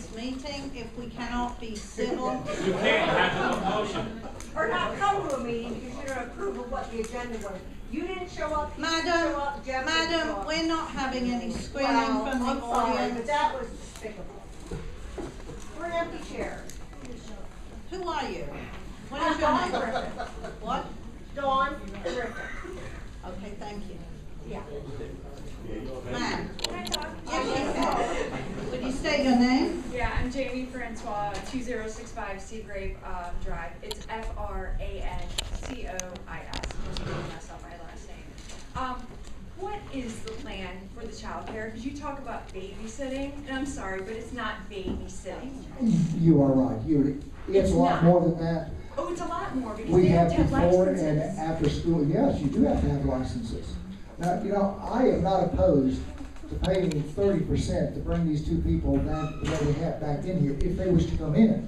this meeting if we cannot be civil. You can't have a motion. Or not come to a meeting because you don't approve of what the agenda was. You didn't show up, you didn't show up, Jeff didn't show Madam, up. we're not having any screaming Well, from the I'm sorry, audience. but that was despicable. We're an empty chair. Who are you? What I'm is your Dawn name? Griffin. What? Dawn Griffin. Okay, thank you. Yeah. Ma'am, Can I talk? yes, you can. Would you state your name? Yeah, I'm Jamie Francois, 2065 Seagrave Drive. It's Francois. Just gonna mess up my last name. What is the plan for the child care? Because you talk about babysitting, and I'm sorry, but it's not babysitting. You are right. It's a lot not. more than that. Oh, it's a lot more because We they have have to have before licenses. and after school, yes, you do have to have licenses. Now, I am not opposed to paying 30% to bring these two people that we have back in here if they wish to come in.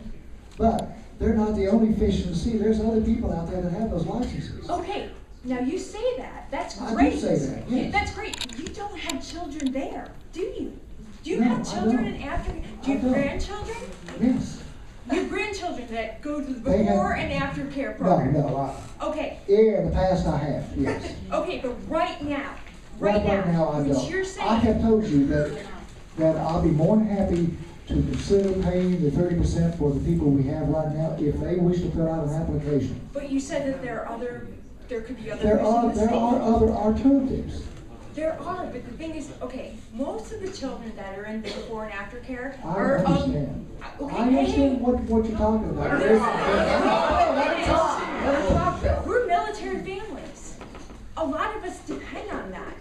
But they're not the only fish in the sea. There's other people out there that have those licenses. Okay, now you say that. That's I do great. say that, yes. That's great. You don't have children there, do you? Do you No, have I children don't. in after? Do you I have don't. grandchildren? Yes. You have grandchildren that go to the They have- before and after care No, program. no. Okay, Yeah, in the past I have, yes. okay, but right now, Right now, I what don't. you're I saying, have told you that I'll be more than happy to consider paying the 30% for the people we have right now if they wish to fill out an application. but you said that there could be other There fish in are the sea. other alternatives. There are, but the thing is, okay, most of the children that are in the before and after care I are understand. okay, I understand hey. what you're talking about. We're military families. A lot of us depend on that.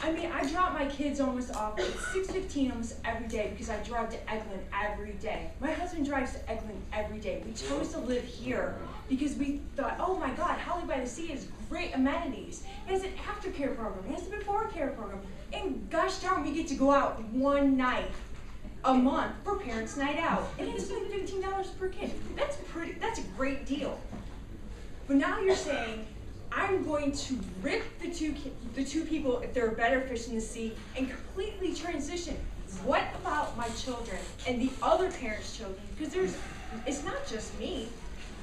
I mean, I drop my kids almost off at 6:15 almost every day because I drive to Eglin every day. My husband drives to Eglin every day. We chose to live here because we thought, oh my God, Holly by the Sea has great amenities. It has an aftercare program. It has a before care program. And gosh darn, we get to go out one night a month for parents' night out. And it's only $15 per kid. That's a great deal. But now you're saying, I'm going to rip the two people, if there are better fish in the sea, and completely transition. What about my children and the other parents' children? Because it's not just me.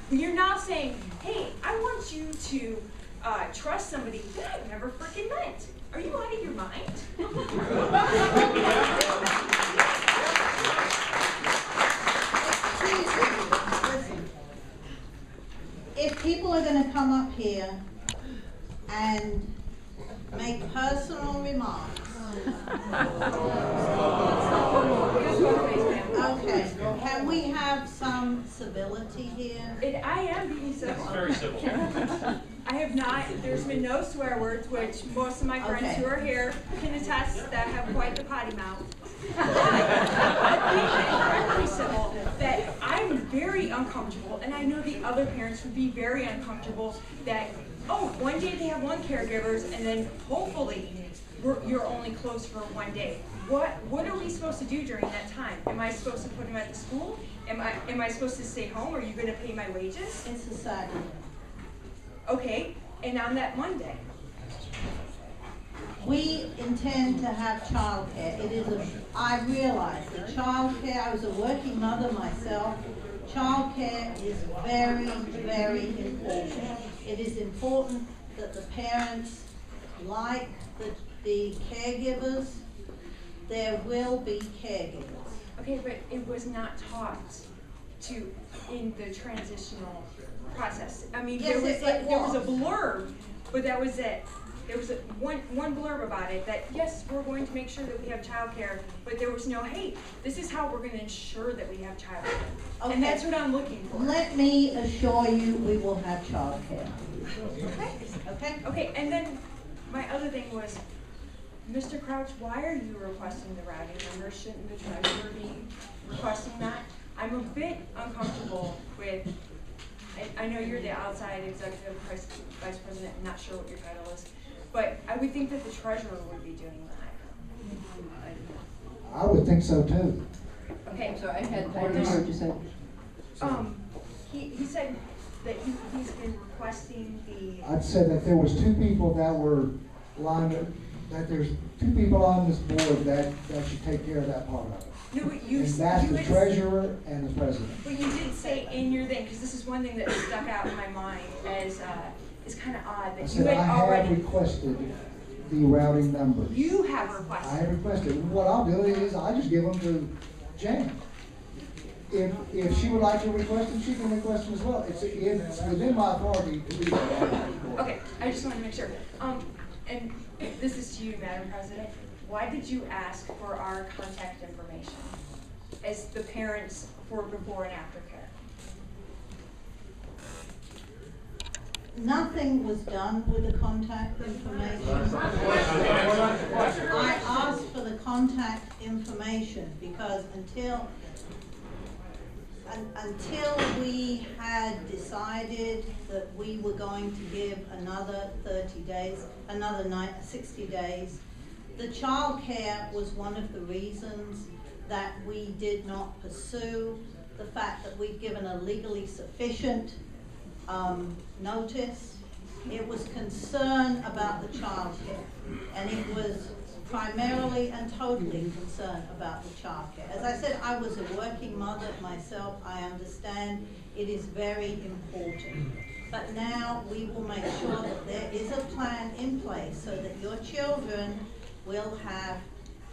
You're now saying, hey, I want you to trust somebody that I've never freaking met. Are you out of your mind? Listen, if people are going to come up here and make personal remarks, okay, can we have some civility here? I am being civil. It's very civil. I have not, there's been no swear words, which most of my friends Okay. who are here can attest that have quite the potty mouth. I'm being incredibly civil, that I'm very uncomfortable, and I know the other parents would be very uncomfortable that, oh, one day they have one caregivers, and then hopefully you're only closed for one day. What are we supposed to do during that time? Am I supposed to put them at the school? Am I supposed to stay home? Are you going to pay my wages? In society. Okay, and on that Monday. We intend to have childcare. I realize that childcare, I was a working mother myself, childcare is very, very important. It is important that the parents like the caregivers. There will be caregivers. Okay, but it was not taught in the transitional process. I mean, Yes, there was a was. blurb, but that was it. There was one blurb about it that, yes, we're going to make sure that we have childcare, but there was no, hey, this is how we're going to ensure that we have childcare. Okay. And that's what I'm looking for. Let me assure you, we will have childcare. Okay. Okay? Okay, and then my other thing was, Mr. Crouch, why are you requesting the routing number? Shouldn't the treasurer be requesting that? I'm a bit uncomfortable with, I know you're the outside executive vice president, I'm not sure what your title is, but I would think that the treasurer would be doing that. I would think so too. Okay. So I didn't hear what you said. He said that he's been requesting the, I'd said that there was two people that were lined up, that there's two people on this board that should take care of that part of it. No, but you, And that's you the had- treasurer and the president. But you did say in your thing, because this is one thing that stuck out in my mind as, is kind of odd, I that you said had I have already, requested the routing numbers. you have I requested. have requested. What I'll do is I just give them to Jan. If she would like to request them, she can request them as well. It's within my authority to do that. Okay, I just wanted to make sure. And this is to you, Madam President. Why did you ask for our contact information as the parents for before and after care? Nothing was done with the contact information. I asked for the contact information because until we had decided that we were going to give another 30 days, 60 days, the childcare was one of the reasons that we did not pursue the fact that we'd given a legally sufficient notice. It was concern about the childcare, and it was primarily and totally concerned about the childcare. As I said, I was a working mother myself. I understand it is very important. But now we will make sure that there is a plan in place so that your children will have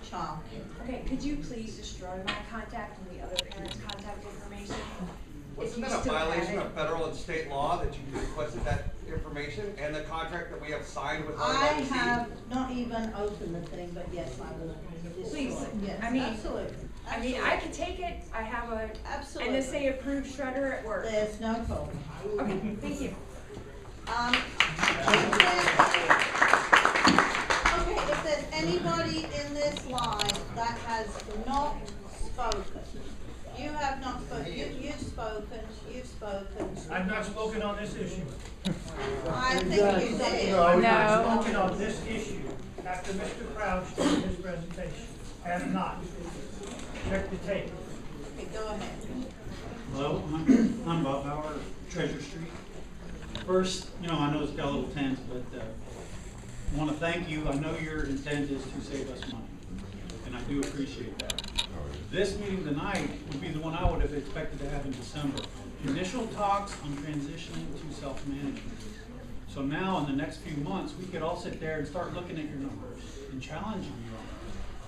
childcare. Okay, could you please destroy my contact and the other parents' contact information? If Wasn't you that a still have violation it. of federal and state law that you requested that information and the contract that we have signed with I RWC? have not even opened the thing, but yes, I will destroy Please, it. Yes, I mean- absolutely. I mean, I could take it, I have a, Absolutely. and this say approved shredder at work. There's no problem. Okay, thank you. Okay, if there's anybody in this line that has not spoken, you have not spoken, you've spoken. I've not spoken on this issue. I think you did. I've not spoken on this issue after Mr. Crouch did his presentation. Have not. Check the tape. Okay, go ahead. Hello, I'm Bob Bauer, Treasure Street. First, I know it's got a little tense, but I want to thank you. I know your intent is to save us money, and I do appreciate that. This meeting tonight would be the one I would have expected to have in December. Initial talks on transitioning to self-management. So now, in the next few months, we could all sit there and start looking at your numbers and challenging you on them.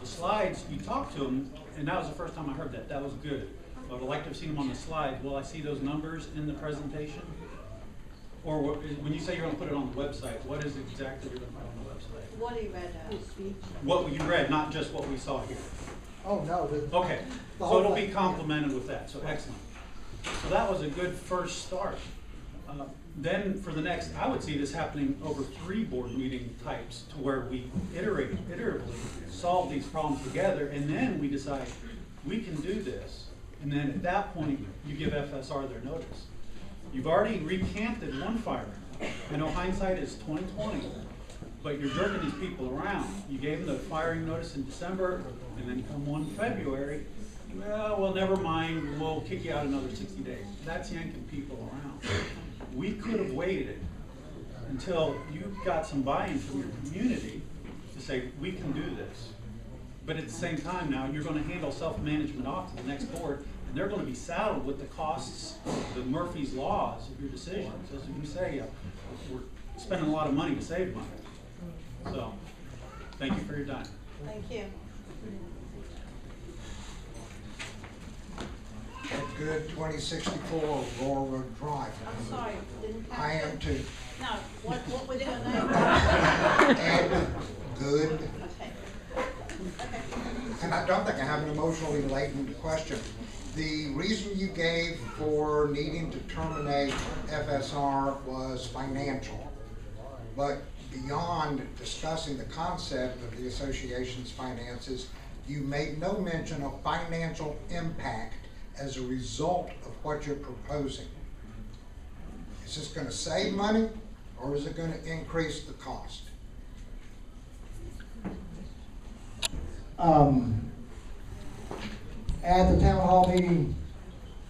The slides, you talked to them, and that was the first time I heard that. That was good. I would like to have seen them on the slide. Will I see those numbers in the presentation? Or when you say you're going to put it on the website, what is exactly you're going to put on the website? What he read out. What you read, not just what we saw here. Oh, no. Okay, so it'll be complemented with that, so excellent. So that was a good first start. Then for the next, I would see this happening over 3 board meeting types to where we iteratively solve these problems together, and then we decide, we can do this. And then at that point, you give FSR their notice. You've already recanted one firing. I know hindsight is 20/20, but you're jerking these people around. You gave them the firing notice in December, and then come 1 February, well, never mind, we'll kick you out another 60 days. That's yanking people around. We could have waited until you got some buy-in from your community to say, we can do this. But at the same time now, you're going to handle self-management off to the next board, and they're going to be saddled with the costs, the Murphy's laws of your decisions. As you say, we're spending a lot of money to save money. So, thank you for your time. Thank you. At good 2064 Royal Road Drive. I'm sorry, didn't catch I am it. too. No, what was your name? And good. Okay. Okay. And I don't think I have an emotionally latent question. The reason you gave for needing to terminate FSR was financial. But beyond discussing the concept of the association's finances, you made no mention of financial impact as a result of what you're proposing. Is this going to save money, or is it going to increase the cost? At the town hall meeting,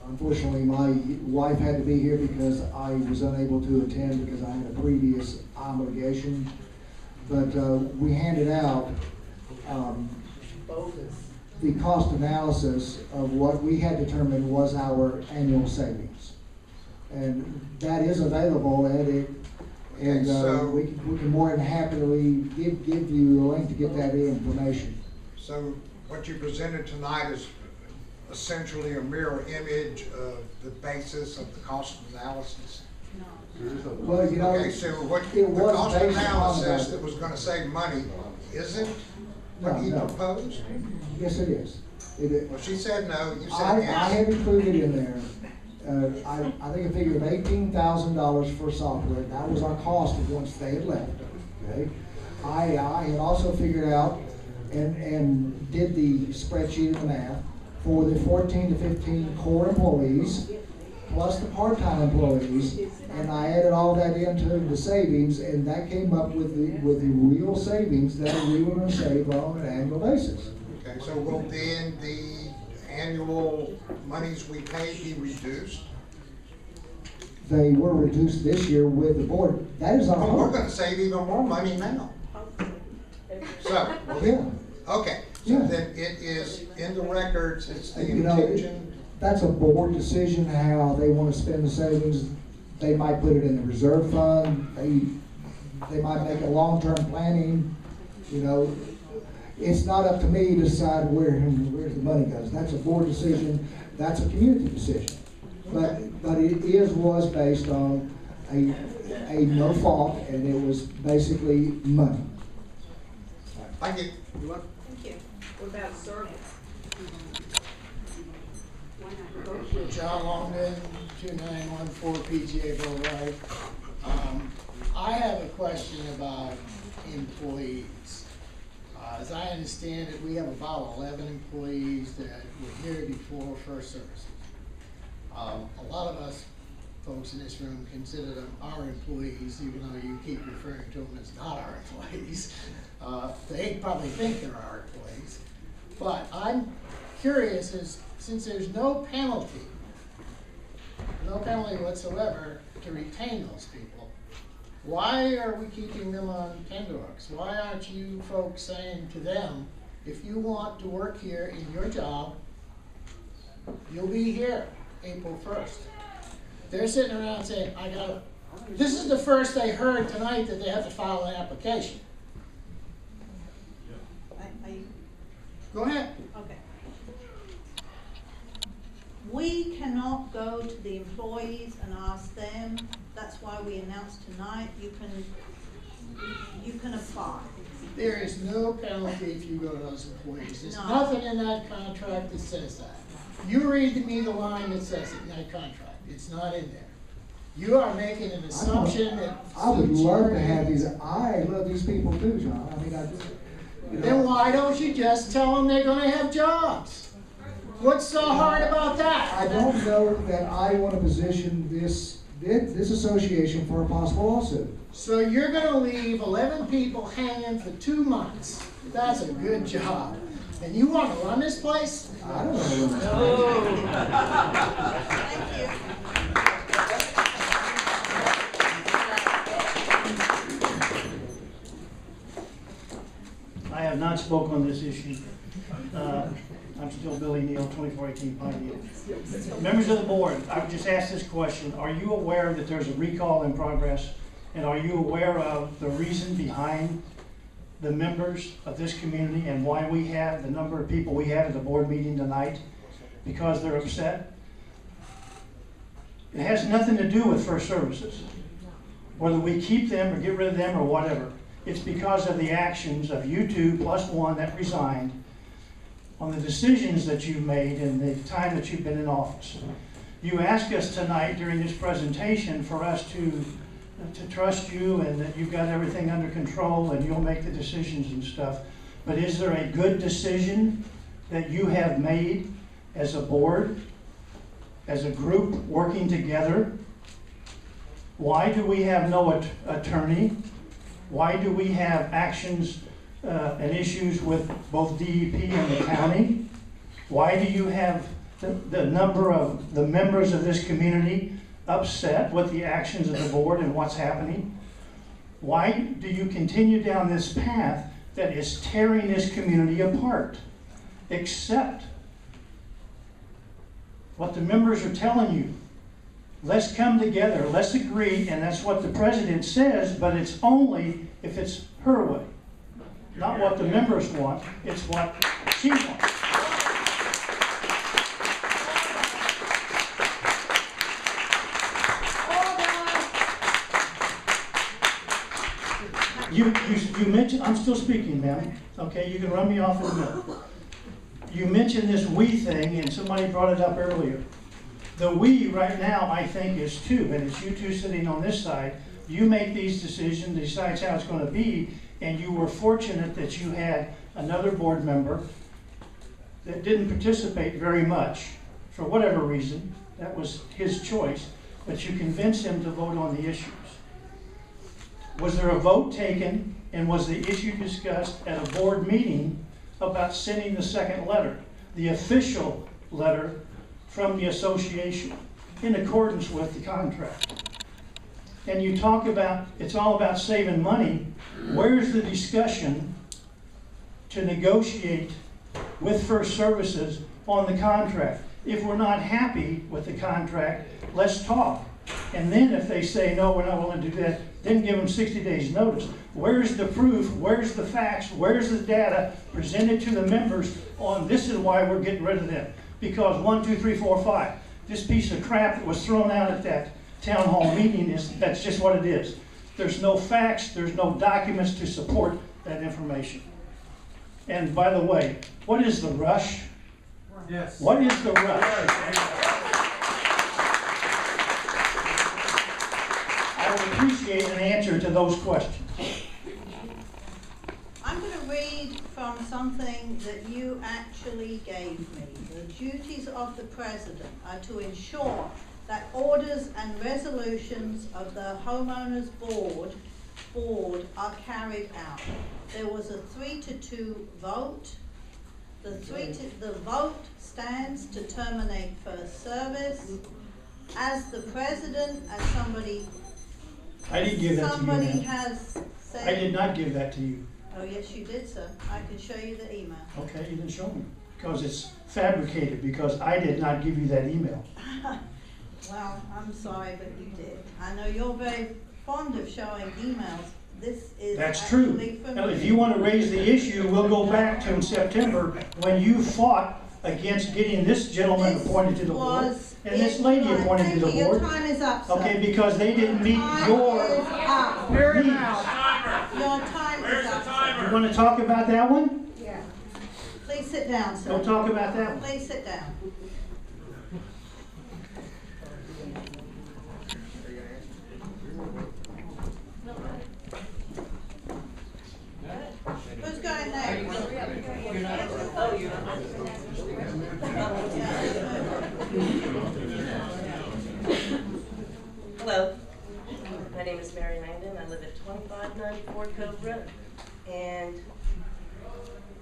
unfortunately, my wife had to be here because I was unable to attend because I had a previous obligation. but we handed out the cost analysis of what we had determined was our annual savings. And that is available at it, and we can more than happily give you the link to get that information. So what you presented tonight is essentially a mirror image of the basis of the cost analysis? Well, you know, Okay, so what, it the was cost based upon analysis that was gonna save money isn't what he No. proposed? Yes, it is. Well, she said no, you I said yes. have included in there, I think a figure of $18,000 for software. That was our cost once they had left, okay? I had also figured out and did the spreadsheet of the math for the 14 to 15 core employees, plus the part-time employees, and I added all that into the savings, and that came up with the real savings that we were going to save on an annual basis. Okay, so will then the annual monies we pay be reduced? They were reduced this year with the board. That is our Well, we're hope. gonna save even more money now. So, Yeah. okay, so Yeah. then it is in the records, it's the You know, intention. that's a board decision how they want to spend the savings. They might put it in the reserve fund. They might make a long-term planning, you know. It's not up to me to decide where the money goes. That's a board decision. That's a community decision. But it was based on a no fault, and it was basically money. Thank you. Thank you. What about service? John Longden, 2914 PGA Boulevard. I have a question about employees. As I understand it, we have about 11 employees that were here before First Services. A lot of us folks in this room consider them our employees, even though you keep referring to them as not our employees. They probably think they're our employees. But I'm curious, since there's no penalty whatsoever to retain those people, why are we keeping them on tenterhooks? Why aren't you folks saying to them, if you want to work here in your job, you'll be here April 1st. They're sitting around saying, this is the first they heard tonight that they have to file an application. Go ahead. Okay. We cannot go to the employees and ask them. That's why we announced tonight, you can apply. There is no penalty if you go to those employees. There's No. nothing in that contract that says that. You read to me the line that says it in that contract. It's not in there. You are making an assumption that. I would love to have these. I love these people too, John. I mean, Then why don't you just tell them they're gonna have jobs? What's so hard about that? I don't know that I want to position this association for a possible lawsuit. So you're gonna leave 11 people hanging for 2 months. That's a good job. And you wanna run this place? I don't know. Thank you. I have not spoken on this issue. I'm still Billy Neal, 2418 Pine Needle. Members of the board, I would just ask this question. Are you aware that there's a recall in progress? And are you aware of the reason behind the members of this community and why we have the number of people we have at the board meeting tonight? Because they're upset? It has nothing to do with First Services. Whether we keep them or get rid of them or whatever. It's because of the actions of you two plus one that resigned on the decisions that you've made in the time that you've been in office. You asked us tonight during this presentation for us to trust you and that you've got everything under control and you'll make the decisions and stuff. But is there a good decision that you have made as a board, as a group working together? Why do we have no attorney? Why do we have actions and issues with both DEP and the county? Why do you have the number of the members of this community upset with the actions of the board and what's happening? Why do you continue down this path that is tearing this community apart? Accept what the members are telling you. Let's come together, let's agree, and that's what the president says, but it's only if it's her way. Not what the members want, it's what she wants. You mentioned, I'm still speaking, ma'am. Okay, you can run me off in a minute. You mentioned this we thing, and somebody brought it up earlier. The we right now, I think, is two, and it's you two sitting on this side. You make these decisions, decides how it's going to be, and you were fortunate that you had another board member that didn't participate very much for whatever reason. That was his choice, but you convinced him to vote on the issues. Was there a vote taken, and was the issue discussed at a board meeting about sending the second letter, the official letter from the association, in accordance with the contract? And you talk about, it's all about saving money. Where's the discussion to negotiate with First Services on the contract? If we're not happy with the contract, let's talk. And then if they say, no, we're not willing to do that, then give them 60 days notice. Where's the proof? Where's the facts? Where's the data presented to the members on this is why we're getting rid of them? Because 1, 2, 3, 4, 5. This piece of crap that was thrown out at that town hall meeting, that's just what it is. There's no facts, there's no documents to support that information. And by the way, what is the rush? Yes. What is the rush? I would appreciate an answer to those questions. I'm going to read from something that you actually gave me. The duties of the president are to ensure that orders and resolutions of the homeowners board are carried out. There was a 3-2 vote. The vote stands to terminate First Service. As the president, as somebody I didn't give that to you, somebody ma'am. has said. I did not give that to you. Oh, yes, you did, sir. I can show you the email. Okay, you didn't show me. Because it's fabricated, because I did not give you that email. Well, I'm sorry, but you did. I know you're very fond of showing emails. This is That's true. actually from Now, if me. you want to raise the issue, we'll go back to in September when you fought against getting this gentleman This appointed to the board was and this it. lady Right, appointed to thank the you. board. Your time is up, sir. Okay, because they didn't meet Time your is up. needs. Your time Where's is the up, sir. timer? You want to talk about that one? Yeah. Please sit down, sir. Don't talk about that one. Please sit down. Who's going next? Hello, my name is Mary Langdon. I live at 2594 Cove Road. And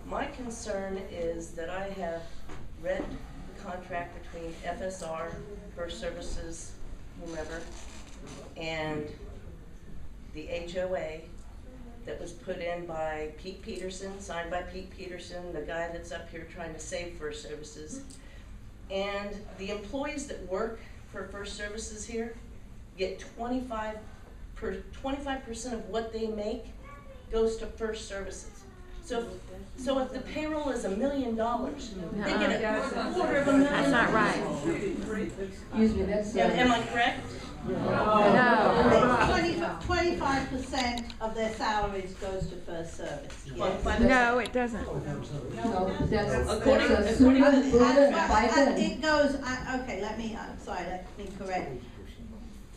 my concern is that I have read the contract between FSR, First Services, whomever, and the HOA that was put in by Pete Peterson, signed by Pete Peterson, the guy that's up here trying to save First Services. And the employees that work for First Services here get 25% of what they make goes to First Services. So if the payroll is $1 million, they get a $250,000. That's not right. Excuse me, that's. Am I correct? No. 25% of their salaries goes to First Service. Yes. No, it doesn't. No, that's According a to- super And- burden, and it goes, okay, let me correct.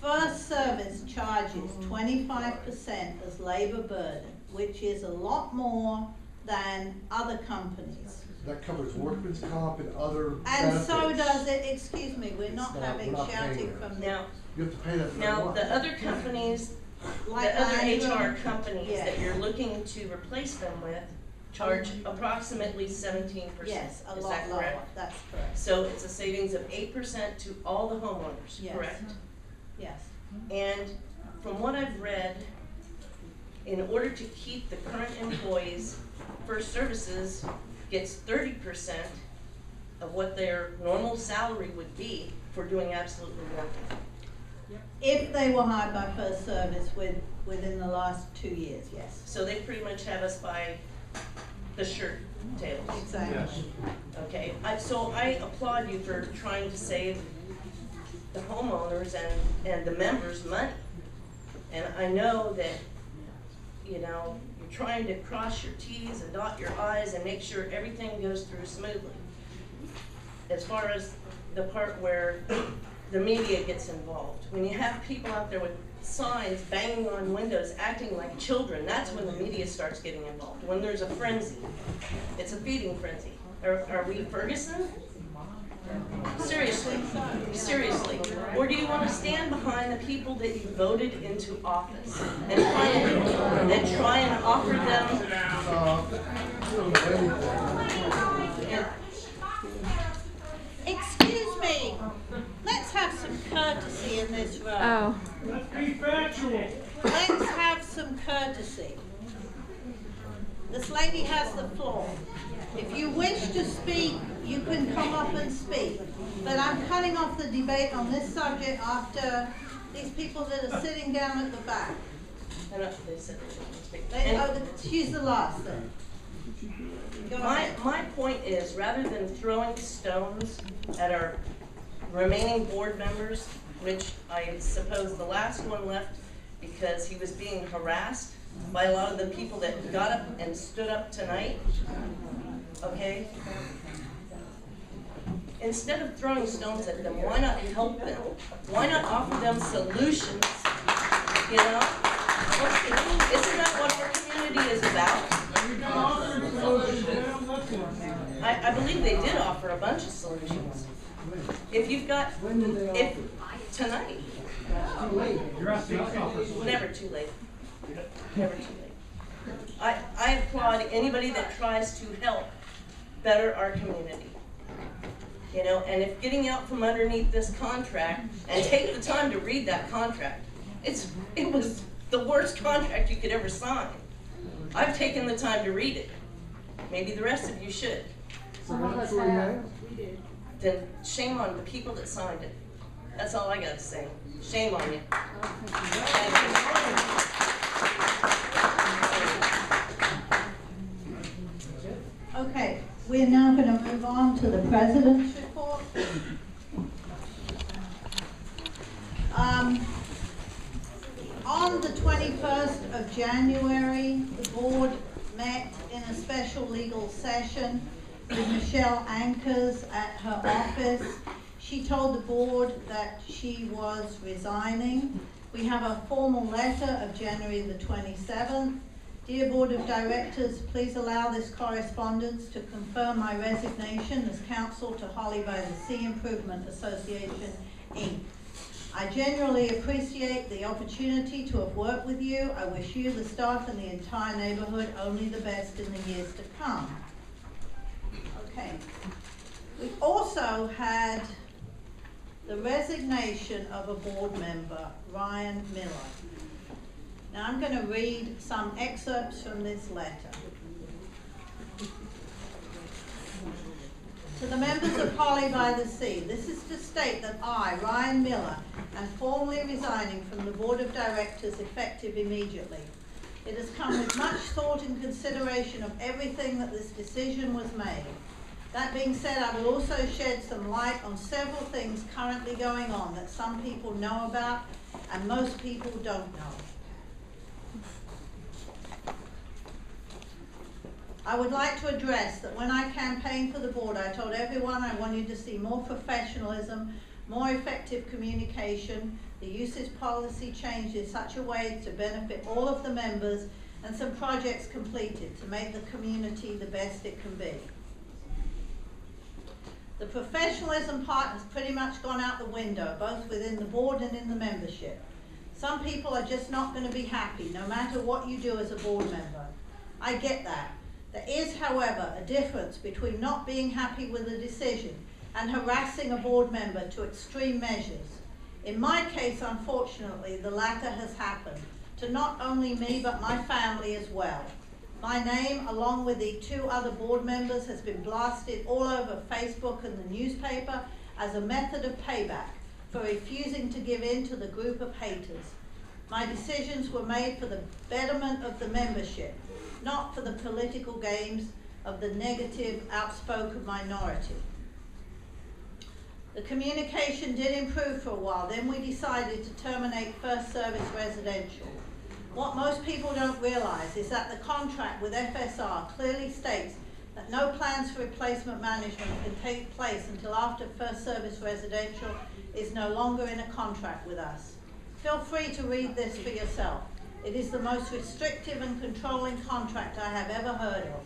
First Service charges 25% as labor burden, which is a lot more than other companies. That covers workman's comp and other And benefits. so does it, excuse me, we're not It's not- having we're not paying shouting that. from Now, You have to pay that. now the other companies, Like the other Angela- HR companies Yeah. that you're looking to replace them with charge approximately 17%. Yes, a Is lot that lower, correct? that's correct, So it's a savings of 8% to all the homeowners, Yes. correct? yes. And from what I've read, in order to keep the current employees, First Services gets 30% of what their normal salary would be for doing absolutely nothing. If they were hired by First Service within the last 2 years, yes. So they pretty much have us by the shirt tails. Exactly. Okay, so I applaud you for trying to save the homeowners and the members money. And I know that, you know, you're trying to cross your T's and dot your I's and make sure everything goes through smoothly. As far as the part where the media gets involved. When you have people out there with signs banging on windows, acting like children, that's when the media starts getting involved. When there's a frenzy. It's a feeding frenzy. Are we Ferguson? Seriously, seriously. Or do you want to stand behind the people that you voted into office and try and offer them? Excuse me. Let's have some courtesy in this room. Oh. Let's be factual. Let's have some courtesy. This lady has the floor. If you wish to speak, you can come up and speak. But I'm cutting off the debate on this subject after these people that are sitting down at the back. She's the last then. My point is, rather than throwing stones at our remaining board members, which I suppose the last one left because he was being harassed by a lot of the people that got up and stood up tonight, okay? Instead of throwing stones at them, why not help them? Why not offer them solutions, you know? Isn't that what our community is about? I believe they did offer a bunch of solutions. If you've got, tonight. Never too late. Never too late. I applaud anybody that tries to help better our community. You know, and if getting out from underneath this contract and take the time to read that contract, it was the worst contract you could ever sign. I've taken the time to read it. Maybe the rest of you should. Then shame on the people that signed it. That's all I got to say. Shame on you. Okay, we're now going to move on to the President's report. On the 21st of January, the board met in a special legal session with Michelle Anchors at her office. She told the board that she was resigning. We have a formal letter of January the 27th. Dear Board of Directors, please allow this correspondence to confirm my resignation as counsel to Holly by the Sea Improvement Association, Inc. I genuinely appreciate the opportunity to have worked with you. I wish you, the staff, and the entire neighborhood only the best in the years to come. Okay. We also had the resignation of a board member, Ryan Miller. Now I'm going to read some excerpts from this letter. To the members of Holly by the Sea, this is to state that I, Ryan Miller, am formally resigning from the Board of Directors effective immediately. It has come with much thought and consideration of everything that this decision was made. That being said, I will also shed some light on several things currently going on that some people know about and most people don't know. I would like to address that when I campaigned for the board, I told everyone I wanted to see more professionalism, more effective communication, the usage policy changed in such a way to benefit all of the members, and some projects completed to make the community the best it can be. The professionalism part has pretty much gone out the window, both within the board and in the membership. Some people are just not going to be happy, no matter what you do as a board member. I get that. There is, however, a difference between not being happy with a decision and harassing a board member to extreme measures. In my case, unfortunately, the latter has happened. to not only me but my family as well. My name, along with the 2 other board members, has been blasted all over Facebook and the newspaper as a method of payback for refusing to give in to the group of haters. My decisions were made for the betterment of the membership, not for the political games of the negative, outspoken minority. The communication did improve for a while, then we decided to terminate First Service Residential. What most people don't realize is that the contract with FSR clearly states that no plans for replacement management can take place until after First Service Residential is no longer in a contract with us. Feel free to read this for yourself. It is the most restrictive and controlling contract I have ever heard of.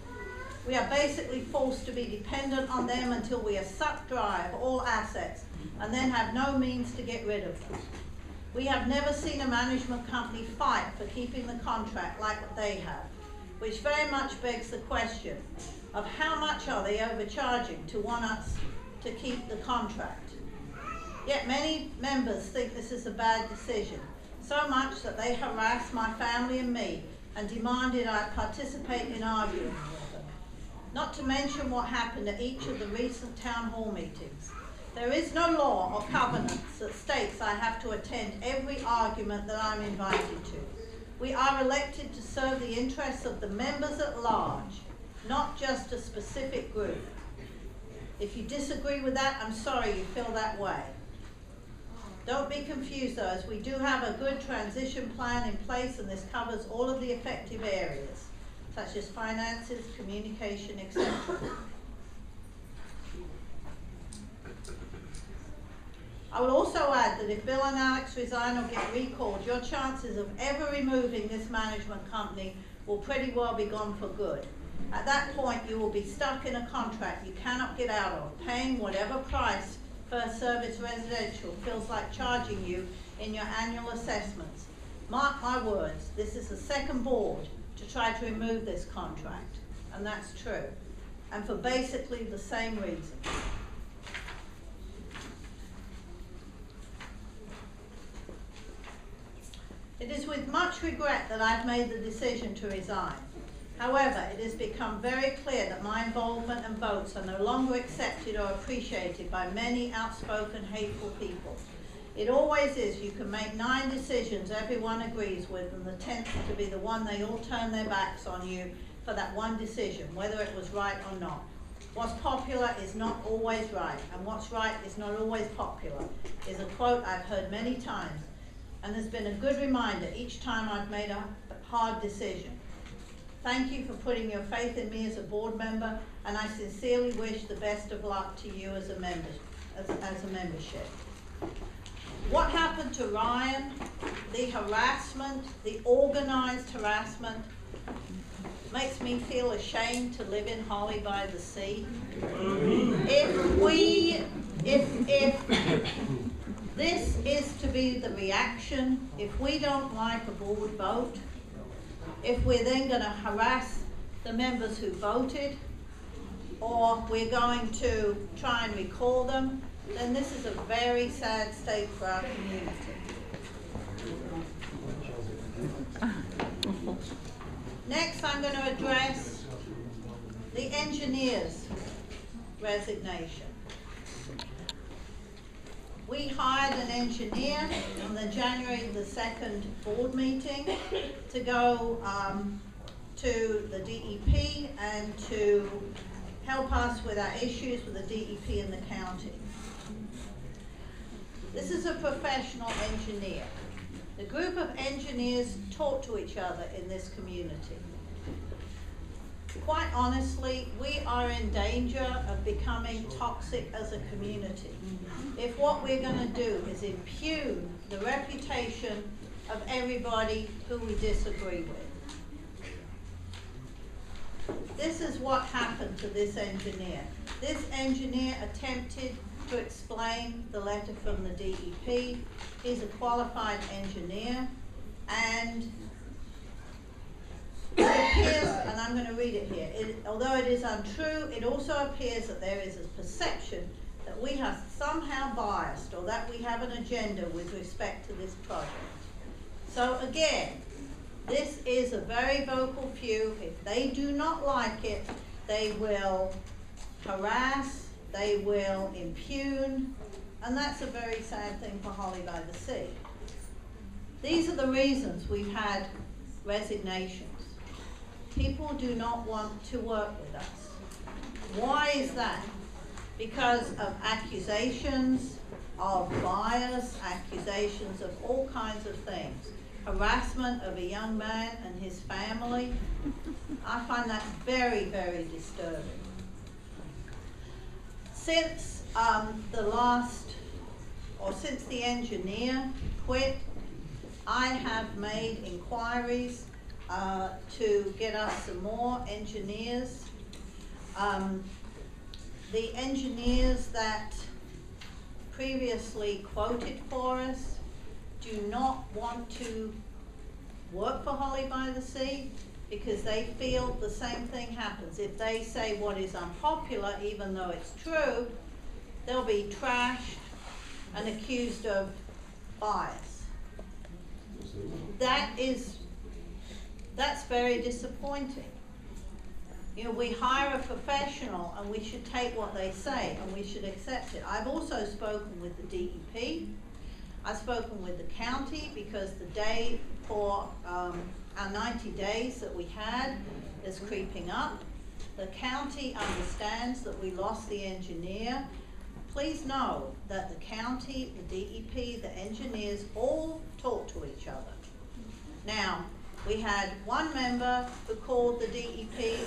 We are basically forced to be dependent on them until we are sucked dry of all assets and then have no means to get rid of them. We have never seen a management company fight for keeping the contract like what they have, which very much begs the question of how much are they overcharging to want us to keep the contract. Yet many members think this is a bad decision, so much that they harass my family and me and demanded I participate in arguing with them. Not to mention what happened at each of the recent town hall meetings. There is no law or covenants that states I have to attend every argument that I'm invited to. We are elected to serve the interests of the members at large, not just a specific group. If you disagree with that, I'm sorry you feel that way. Don't be confused though, as we do have a good transition plan in place, and this covers all of the effective areas, such as finances, communication, etc. I will also add that if Bill and Alex resign or get recalled, your chances of ever removing this management company will pretty well be gone for good. At that point, you will be stuck in a contract you cannot get out of, paying whatever price First Service Residential feels like charging you in your annual assessments. Mark my words, this is the second board to try to remove this contract, and that's true, and for basically the same reason. It is with much regret that I've made the decision to resign. However, it has become very clear that my involvement and votes are no longer accepted or appreciated by many outspoken, hateful people. It always is. You can make 9 decisions everyone agrees with, and the 10th to be the one they all turn their backs on you for that one decision, whether it was right or not. What's popular is not always right, and what's right is not always popular, is a quote I've heard many times, and has been a good reminder each time I've made a hard decision. Thank you for putting your faith in me as a board member, and I sincerely wish the best of luck to you as a member, as a membership. What happened to Ryan, the harassment, the organized harassment, makes me feel ashamed to live in Holly by the Sea. If this is to be the reaction, if we don't like a board vote, if we're then going to harass the members who voted, or we're going to try and recall them, then this is a very sad state for our community. Next, I'm going to address the engineer's resignation. We hired an engineer on the January the 2nd board meeting to go to the DEP and to help us with our issues with the DEP and the county. This is a professional engineer. The group of engineers talk to each other in this community. Quite honestly, we are in danger of becoming toxic as a community if what we're going to do is impugn the reputation of everybody who we disagree with. This is what happened to this engineer. This engineer attempted to explain the letter from the DEP. He's a qualified engineer, and it appears, and I'm going to read it here, although it is untrue, it also appears that there is a perception that we are somehow biased or that we have an agenda with respect to this project. So again, this is a very vocal few. If they do not like it, they will harass, they will impugn, and that's a very sad thing for Holly by the Sea. These are the reasons we've had resignations. People do not want to work with us. Why is that? Because of accusations of bias, accusations of all kinds of things. Harassment of a young man and his family. I find that very, very disturbing. Since since the engineer quit, I have made inquiries to get us some more engineers. The engineers that previously quoted for us do not want to work for Holly by the Sea because they feel the same thing happens. If they say what is unpopular, even though it's true, they'll be trashed and accused of bias. That's very disappointing. You know, we hire a professional and we should take what they say and we should accept it. I've also spoken with the DEP. I've spoken with the county because the day for our 90 days that we had is creeping up. The county understands that we lost the engineer. Please know that the county, the DEP, the engineers all talk to each other. Now, we had one member who called the DEP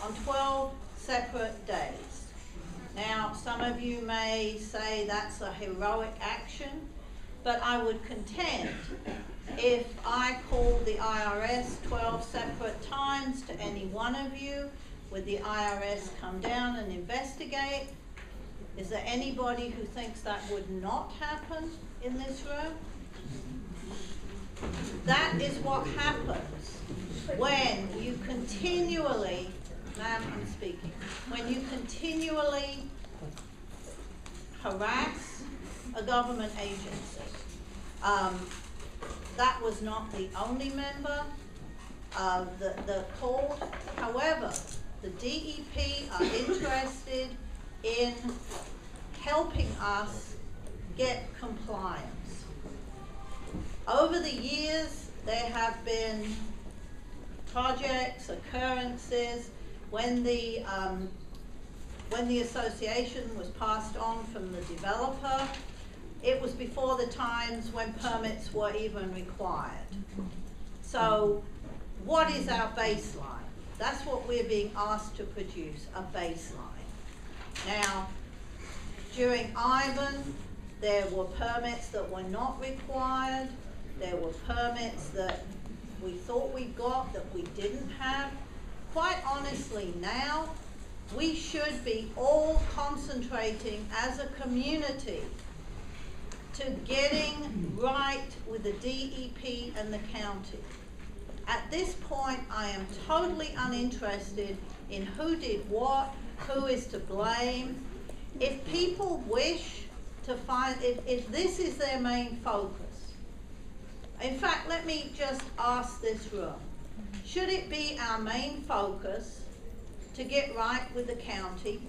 on 12 separate days. Now, some of you may say that's a heroic action, but I would contend if I called the IRS 12 separate times to any one of you, would the IRS come down and investigate? Is there anybody who thinks that would not happen in this room? That is what happens when you continually, ma'am, I'm speaking, when you continually harass a government agency. That was not the only member that called. However, the DEP are interested in helping us get compliance. Over the years, there have been projects, occurrences, when the association was passed on from the developer, it was before the times when permits were even required. So what is our baseline? That's what we're being asked to produce, a baseline. Now, during Ivan, there were permits that were not required. There were permits that we thought we got that we didn't have. Quite honestly now, we should be all concentrating as a community to getting right with the DEP and the county. At this point, I am totally uninterested in who did what, who is to blame. If people wish to find, if this is their main focus, in fact, let me just ask this room, should it be our main focus to get right with the county,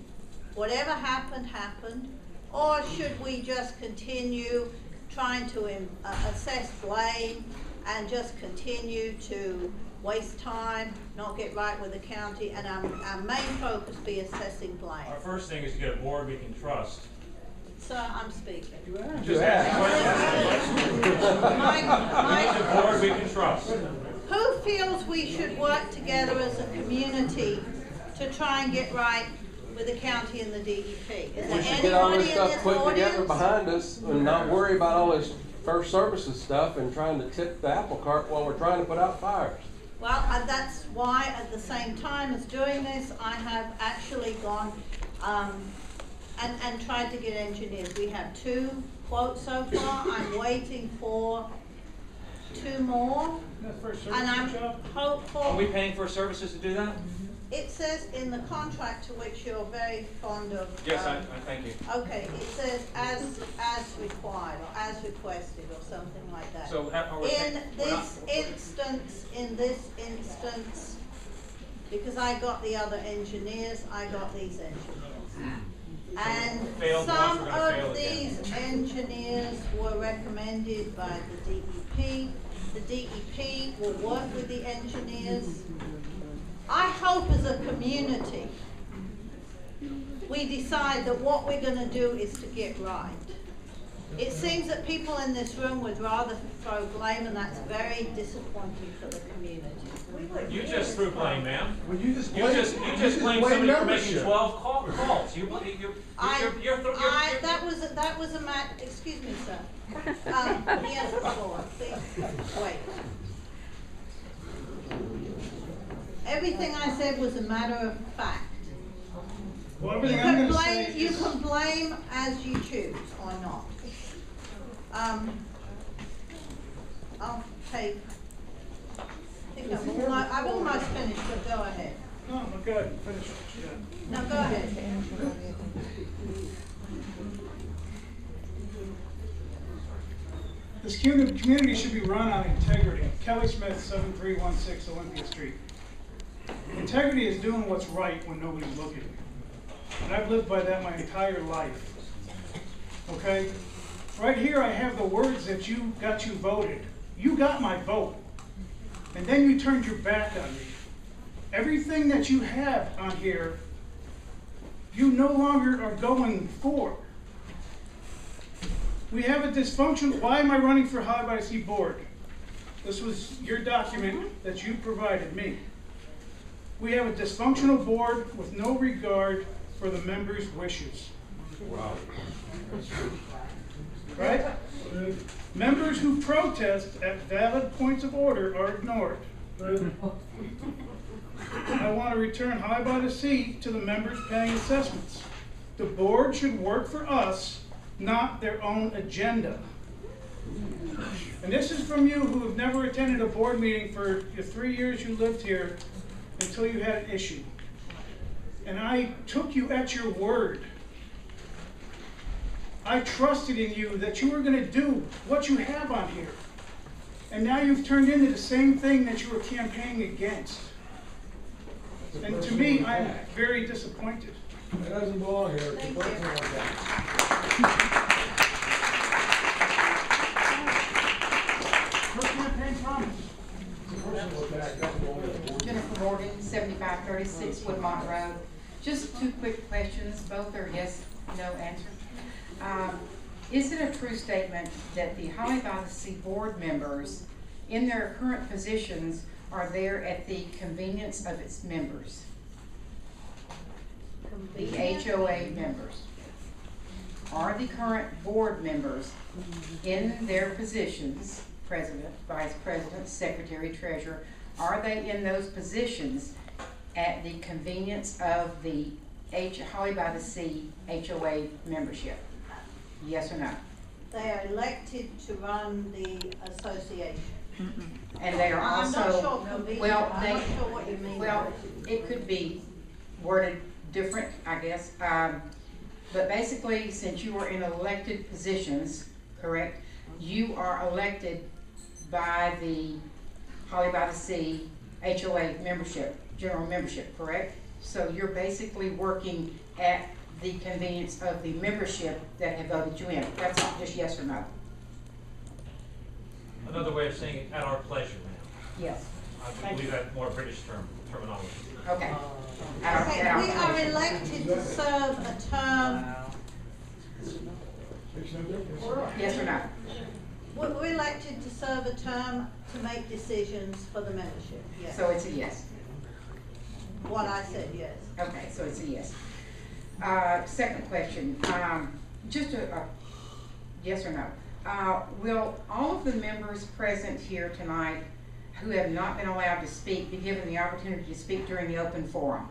whatever happened, happened, or should we just continue trying to assess blame and just continue to waste time, not get right with the county, and our main focus be assessing blame? Our first thing is to get a board we can trust. Sir, I'm speaking. Just ask questions. My board we can trust. Who feels we should work together as a community to try and get right with the county and the DEP? Is We there should get all this anybody in stuff this put together audience? behind us and not worry about all this first services stuff and trying to tip the apple cart while we're trying to put out fires. Well, that's why at the same time as doing this, I have actually gone and tried to get engineers. We have 2 quotes so far. I'm waiting for 2 more. And I'm hopeful. Are we paying for services to do that? it says in the contract, to which you're very fond of. Yes, I thank you. Okay, it says as required, or as requested, or something like that. So, are we In we're not- this instance, because I got the other engineers, I got these engineers. And Failed once, some we're gonna fail of again. these engineers were recommended by the DEP. The DEP will work with the engineers. I hope as a community, we decide that what we're gonna do is to get right. It seems that people in this room would rather throw blame, and that's very disappointing for the community. You just threw blame, ma'am. Well, you just You blame- just claimed blame somebody for making membership. 12 calls. That was a matter, excuse me, sir. Yes, Lord, please, wait. Everything I said was a matter of fact. Well, You everything I'm can gonna say blame, you is, can blame as you choose or not. I'll take, I think I've almost finished, but go ahead. no, okay, finish it, yeah. No, go ahead. This community should be run on integrity. Kelly Smith, 7316 Olympia Street. Integrity is doing what's right when nobody's looking. And I've lived by that my entire life. Okay? Right here I have the words that you voted. You got my vote. And then you turned your back on me. Everything that you have on here, you no longer are going for. We have a dysfunction. Why am I running for HBTS board? This was your document that you provided me. We have a dysfunctional board with no regard for the members' wishes. Wow. Right? Members who protest at valid points of order are ignored. I want to return HBTS to the members paying assessments. The board should work for us, not their own agenda. And this is from you who have never attended a board meeting for the 3 years you lived here until you had an issue. And I took you at your word. I trusted in you that you were going to do what you have on here. And now you've turned into the same thing that you were campaigning against. And to me, I'm very disappointed. It doesn't belong here. It's a personal Her campaign promise. Jennifer Morgan, 7536 Woodmont Road. Just two quick questions, both are yes, no answer. Is it a true statement that the HBTS board members in their current positions are there at the convenience of its members? The HOA members. Are the current board members in their positions, president, vice president, secretary, treasurer, are they in those positions at the convenience of the HBTS HOA membership? Yes or no? They are elected to run the association. And they are also, I'm not sure, convenient. well, I'm not sure what you mean. well, it could be worded different, I guess. But basically, since you are in elected positions, correct, you are elected by the HBTS HOA membership, general membership, correct? So you're basically working at the convenience of the membership that have voted you in. That's all, just yes or no? Another way of saying it, at our pleasure, ma'am. Yes. I believe that's more British terminology. Okay. Okay, we are elected to serve a term. Yes or no? We're elected to serve a term to make decisions for the membership, yes. So it's a yes. What I said, yes. Okay, so it's a yes. Second question, just a yes or no. Will all of the members present here tonight who have not been allowed to speak be given the opportunity to speak during the open forum?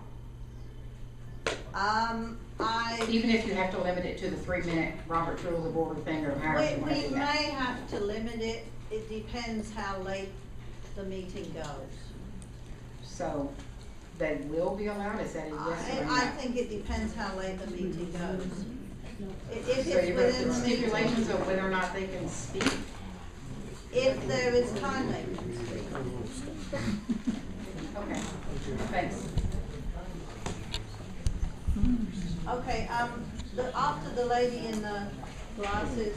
Even if you have to limit it to the 3-minute Robert's Rules of Order thing, or however you want to We do that. may have to limit it. It depends how late the meeting goes. So, they will be allowed? Is that a yes or a no? I think it depends how late the meeting goes. If it's So you're within going the to meeting, stipulations of whether or not they can speak? if there is time they can speak. Okay, thanks. Okay, after the lady in the glasses,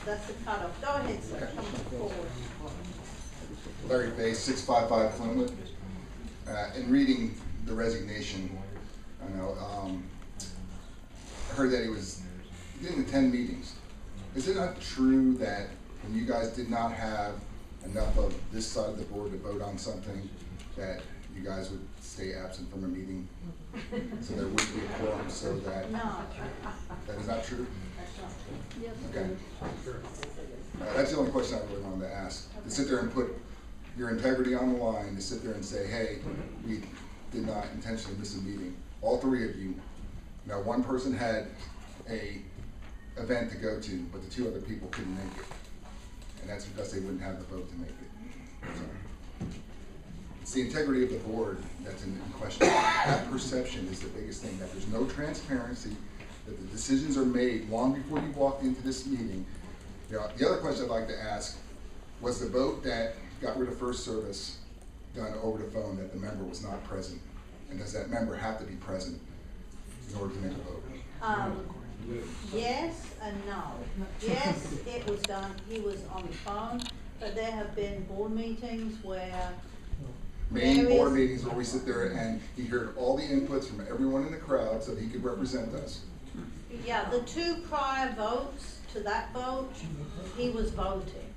that's the cutoff. Go ahead, sir, come forward. Larry Bass, 655 Flinwood. In reading the resignation, I know, I heard that he didn't attend meetings. Is it not true that when you guys did not have enough of this side of the board to vote on something, that you guys would stay absent from a meeting? So there would be a quorum, so that, that is not true? Okay. That's the only question I really wanted to ask. To sit there and put your integrity on the line, to sit there and say, hey, we did not intentionally miss a meeting. All three of you. Now, one person had a event to go to, but the two other people couldn't make it. And that's because they wouldn't have the vote to make it. So, it's the integrity of the board that's in question. That perception is the biggest thing, that there's no transparency, that the decisions are made long before you walked into this meeting. You know, the other question I'd like to ask, was the vote that got rid of first service done over the phone, that the member was not present? And does that member have to be present in order to make a vote? Yes and no. Yes, it was done, he was on the phone, but there have been board meetings where Main board meetings where we sit there and he heard all the inputs from everyone in the crowd so that he could represent us. Yeah, the two prior votes to that vote, he was voting.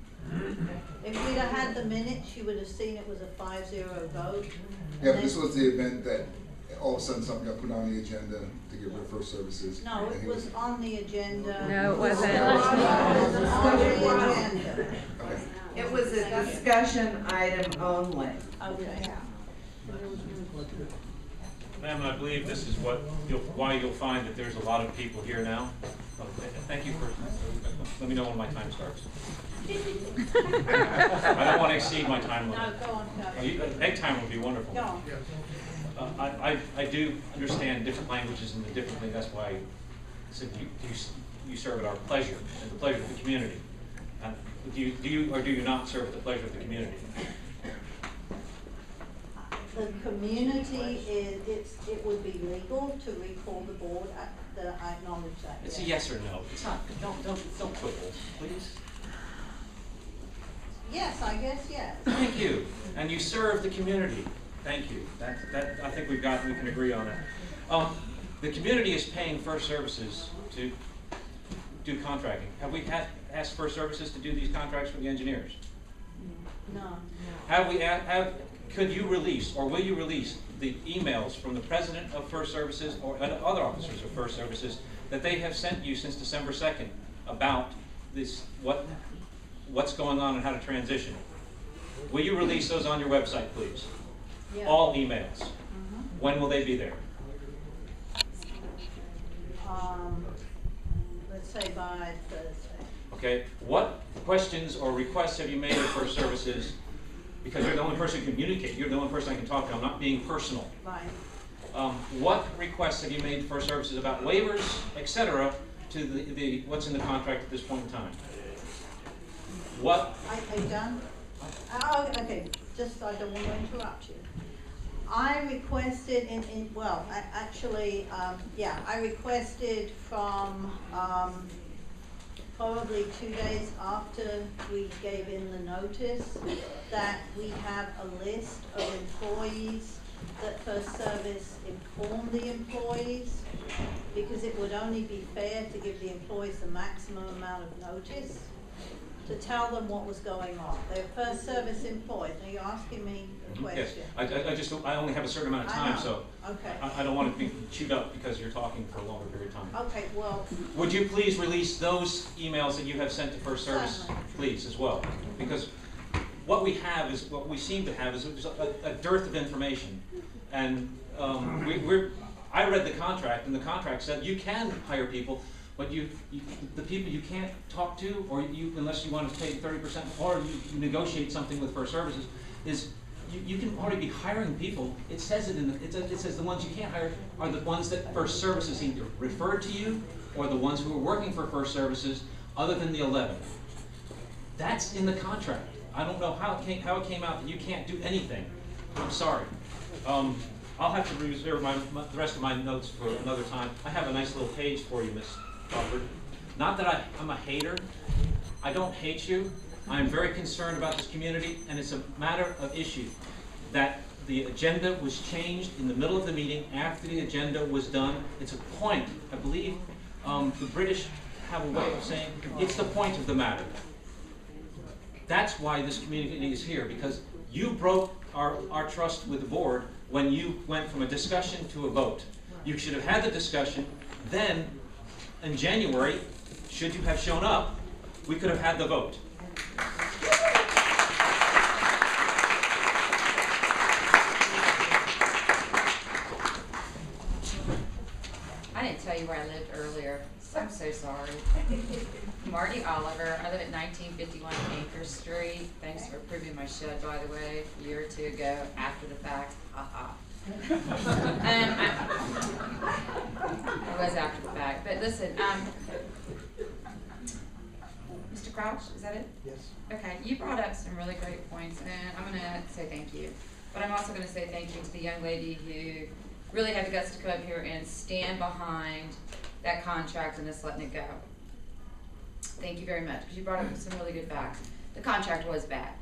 If we'd have had the minutes, you would have seen it was a 5-0 vote. Yeah, but this was the event that all of a sudden something got put on the agenda to get rid of first services. No, it was on the agenda. No, it wasn't. It was on the agenda. Okay. It was a discussion item only. Okay. Ma'am, I believe this is why you'll find that there's a lot of people here now. Thank you for, let me know when my time starts. I don't want to exceed my time limit. No, go on, Egg time would be wonderful. Go on. I do understand different languages and the different things. That's why I said you serve at our pleasure, at the pleasure of the community. Do you or do you not serve at the pleasure of the community? The community it would be legal to recall the board. I acknowledge that. It's a yes or no. It's not. Don't quibble, please. Yes, I guess yes. Thank you. And you serve the community. Thank you. That I think we can agree on it. The community is paying First Services to do contracting. Have we asked First Services to do these contracts for the engineers? No. Could you release, or will you release, the emails from the president of First Services or other officers of First Services that they have sent you since December 2nd about this, what's going on and how to transition? Will you release those on your website, please? Yeah. All emails. When will they be there? Let's say by Thursday. Okay. What questions or requests have you made of First Services? Because you're the only person who can communicate. You're the only person I can talk to. I'm not being personal. Right. What requests have you made to First Services about waivers, etc., to the what's in the contract at this point in time? What? Are you done? Oh, okay. Just I don't want to interrupt you. I requested I requested from probably 2 days after we gave in the notice that we have a list of employees that First Service inform the employees, because it would only be fair to give the employees the maximum amount of notice to tell them what was going on. They're First Service employees. Now you're asking me a question. Yes, I only have a certain amount of time, so okay. I don't want to be chewed up because you're talking for a longer period of time. Okay, well. Would you please release those emails that you have sent to First Service, Certainly. please, as well? Because what we seem to have is a dearth of information. And I read the contract, and the contract said you can hire people, but the people you can't talk to, or unless you want to pay 30%, or you negotiate something with First Services, is you can already be hiring people. It says it in the, it says the ones you can't hire are the ones that First Services either referred to you or the ones who are working for First Services other than the 11. That's in the contract. I don't know how it came out that you can't do anything. I'm sorry. I'll have to reserve the rest of my notes for another time. I have a nice little page for you, Ms. Crawford. Not that I'm a hater. I don't hate you. I'm very concerned about this community, and it's a matter of issue that the agenda was changed in the middle of the meeting after the agenda was done. It's a point. I believe the British have a way of saying it's the point of the matter. That's why this community is here, because you broke our trust with the board when you went from a discussion to a vote. You should have had the discussion. Then, in January, should you have shown up, we could have had the vote. I didn't tell you where I lived earlier. I'm so sorry. Marty Oliver. I live at 1951 Anchor Street. Thanks for approving my shed, by the way, a year or two ago, after the fact. Haha. It was after the fact. But listen, Mr. Crouch, is that it? Yes. Okay, you brought up some really great points, and I'm going to say thank you. But I'm also going to say thank you to the young lady who really had the guts to come up here and stand behind that contract and just letting it go. Thank you very much, because you brought up some really good facts. The contract was bad.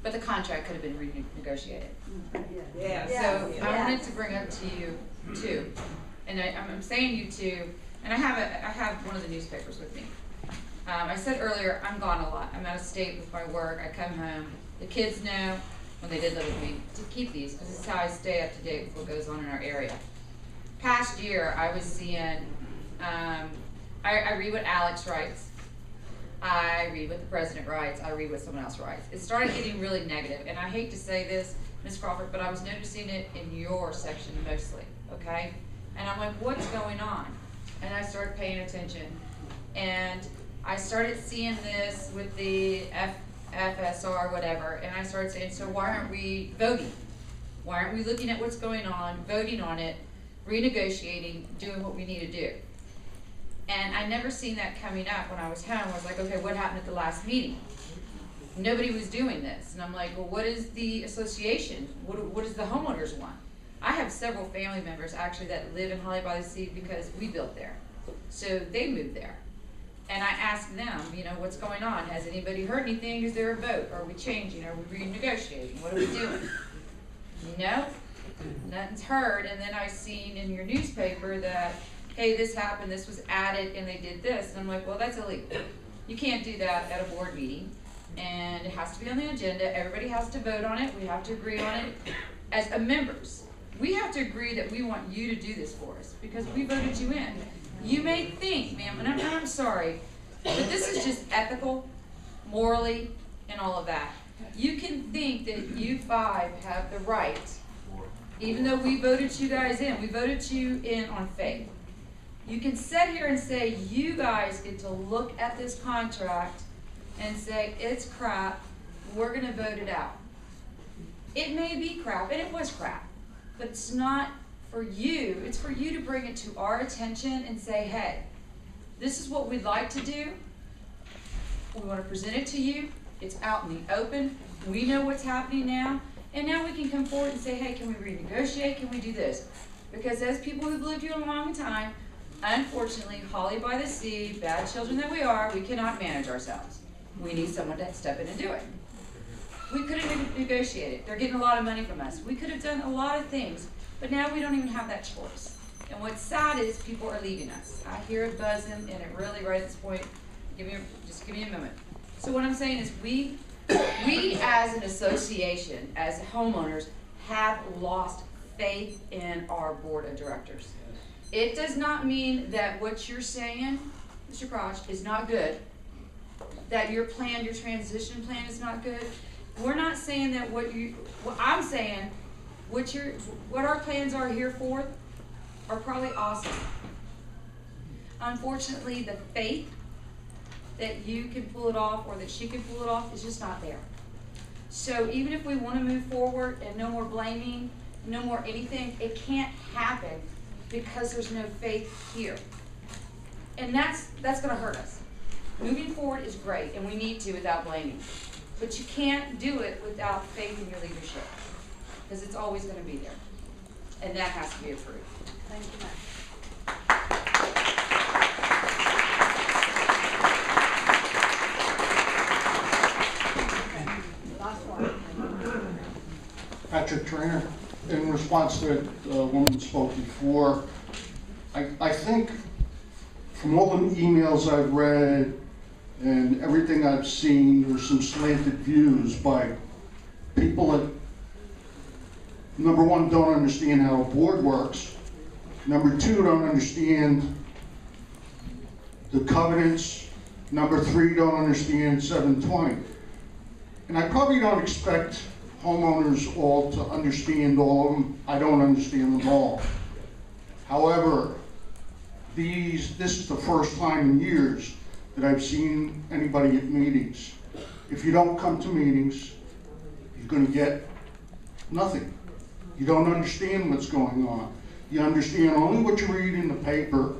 But the contract could have been renegotiated. So I wanted to bring up to you too, and I'm saying you too, and I have one of the newspapers with me. I said earlier, I'm gone a lot. I'm out of state with my work. I come home. The kids know, when they did live with me, to keep these, because it's how I stay up to date with what goes on in our area. Past year, I was seeing, I read what Alex writes. I read what the president writes. I read what someone else writes. It started getting really negative, and I hate to say this, Ms. Crawford, but I was noticing it in your section mostly, okay? And I'm like, what's going on? And I started paying attention, and I started seeing this with the FSR, whatever, and I started saying, so why aren't we voting? Why aren't we looking at what's going on, voting on it, renegotiating, doing what we need to do? And I never seen that coming up when I was home. I was like, okay, what happened at the last meeting? Nobody was doing this. And I'm like, well, what is the association? What does the homeowners want? I have several family members actually that live in Holly by the Sea because we built there. So they moved there. And I asked them, you know, what's going on? Has anybody heard anything? Is there a vote? Are we changing? Are we renegotiating? What are we doing? No, nothing's heard. And then I seen in your newspaper that, hey, this happened, this was added, and they did this. And I'm like, well, that's illegal. You can't do that at a board meeting. And it has to be on the agenda. Everybody has to vote on it. We have to agree on it. As members, we have to agree that we want you to do this for us because we voted you in. You may think, ma'am, and I'm sorry, but this is just ethical, morally, and all of that. You can think that you five have the right, even though we voted you guys in, we voted you in on faith. You can sit here and say, you guys get to look at this contract and say, it's crap, we're gonna vote it out. It may be crap, and it was crap, but it's not for you. It's for you to bring it to our attention and say, hey, this is what we'd like to do. We wanna present it to you. It's out in the open. We know what's happening now, and now we can come forward and say, hey, can we renegotiate? Can we do this? Because as people who've lived here a long time, unfortunately, Holly by the Sea, bad children that we are, we cannot manage ourselves. We need someone to step in and do it. We could have negotiated. They're getting a lot of money from us. We could have done a lot of things, but now we don't even have that choice. And what's sad is people are leaving us. I hear it buzzing, and it really, right at this point, just give me a moment. So what I'm saying is we as an association, as homeowners, have lost faith in our board of directors. It does not mean that what you're saying, Mr. Crotch, is not good, that your plan, your transition plan is not good. We're not saying that what I'm saying, what our plans are here for are probably awesome. Unfortunately, the faith that you can pull it off or that she can pull it off is just not there. So even if we want to move forward and no more blaming, no more anything, it can't happen because there's no faith here. And that's going to hurt us. Moving forward is great, and we need to without blaming. But you can't do it without faith in your leadership, because it's always going to be there. And that has to be approved. Thank you, ma'am. Patrick Trainer, in response to the woman spoke before, I think from all the emails I've read and everything I've seen, there's some slanted views by people that, number one, don't understand how a board works. Number two, don't understand the covenants. Number three, don't understand 720. And I probably don't expect homeowners all to understand all of them. I don't understand them all. However, this is the first time in years that I've seen anybody at meetings. If you don't come to meetings, you're going to get nothing. You don't understand what's going on. You understand only what you read in the paper,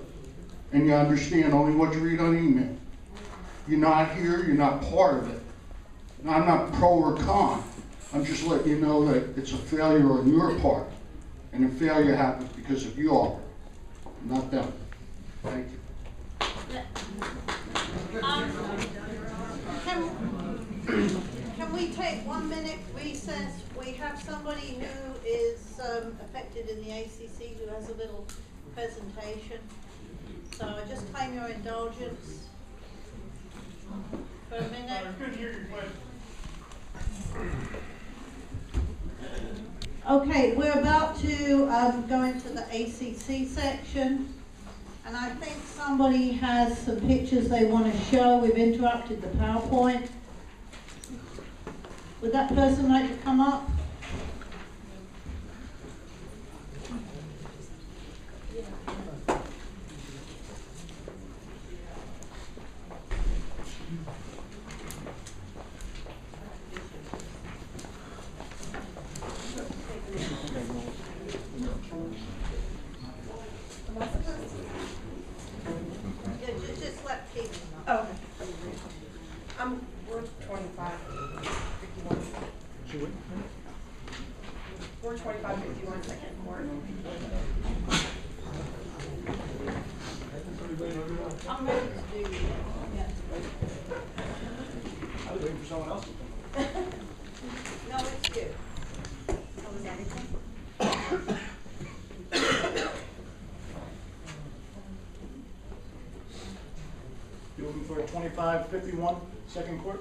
and you understand only what you read on email. You're not here, you're not part of it. And I'm not pro or con. I'm just letting you know that it's a failure on your part. And the failure happens because of you all, not them. Thank you. Can we take 1 minute recess? We have somebody who is affected in the ACC who has a little presentation. So I just claim your indulgence for a minute. I couldn't hear your question. Okay, we're about to go into the ACC section, and I think somebody has some pictures they want to show. We've interrupted the PowerPoint. Would that person like to come up? Just let Pete know. Okay. We're 25, 51. We're 25, 51 second court. I'm ready to do it. Yeah. I was waiting for someone else to come. No, it's you. Oh, is that it? You looking for a 2551 second court?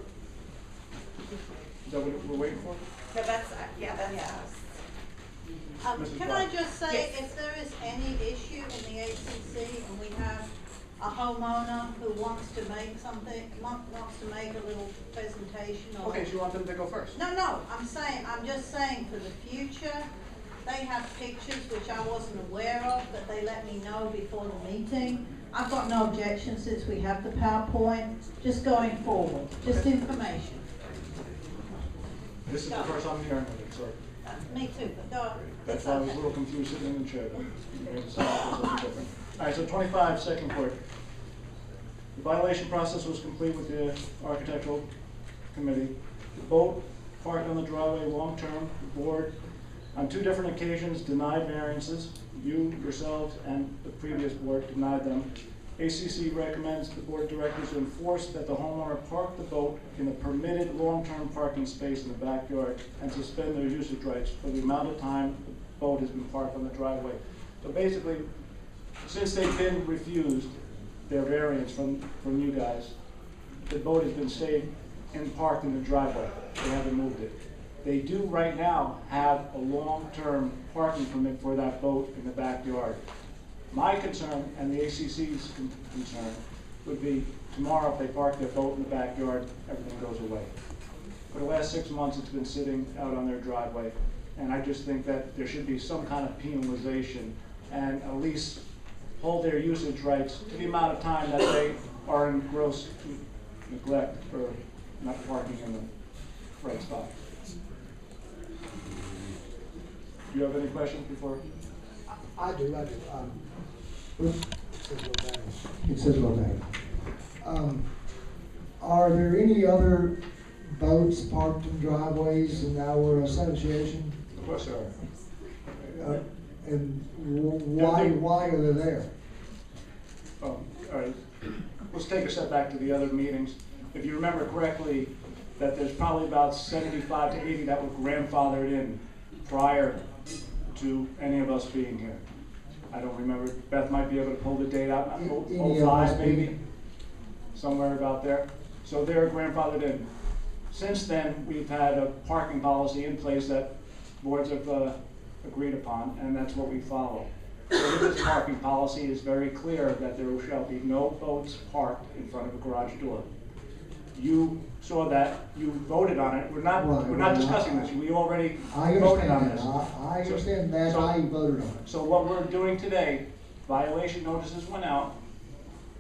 Is that what we're waiting for? No, that's, yeah, that's us. Mrs. Can Clark. I just say, Yes. if there is any issue in the ACC and we have a homeowner who wants to make something, wants to make a little presentation or... Okay, so you want them to go first? No, I'm just saying for the future, they have pictures which I wasn't aware of, that they let me know before the meeting. I've got no objection since we have the PowerPoint, just going forward, just information. This is the first I'm hearing of it, so Me too, but go, that's it's why I was a okay. little confused sitting in the chair. All right, so 25 second court. The violation process was complete with the architectural committee. The boat parked on the driveway long-term. The board, on 2 different occasions, denied variances. You, yourselves, and the previous board denied them. ACC recommends the board of directors to enforce that the homeowner park the boat in a permitted long-term parking space in the backyard and suspend their usage rights for the amount of time the boat has been parked on the driveway. So basically, since they've been refused their variance from you guys, the boat has been stayed and parked in the driveway. They haven't moved it. They do right now have a long-term parking permit for that boat in the backyard. My concern, and the ACC's concern, would be tomorrow if they park their boat in the backyard, everything goes away. For the last 6 months, it's been sitting out on their driveway, and I just think that there should be some kind of penalization and at least hold their usage rights to the amount of time that they are in gross neglect for not parking in the right spot. Do you have any questions before? I do. Oops, it says low battery. Are there any other boats parked in driveways in our association? Of course there are. And why are they there? All right. Let's take a step back to the other meetings. If you remember correctly, that there's probably about 75 to 80 that were grandfathered in prior to any of us being here. I don't remember. Beth might be able to pull the date out. 05 maybe, somewhere about there. So they're grandfathered in. Since then, we've had a parking policy in place that boards have agreed upon, and that's what we follow. So this parking policy is very clear that there shall be no boats parked in front of a garage door. You saw that, you voted on it. We're not discussing this. We already voted on this. I understand that. I voted on it. So what we're doing today, violation notices went out,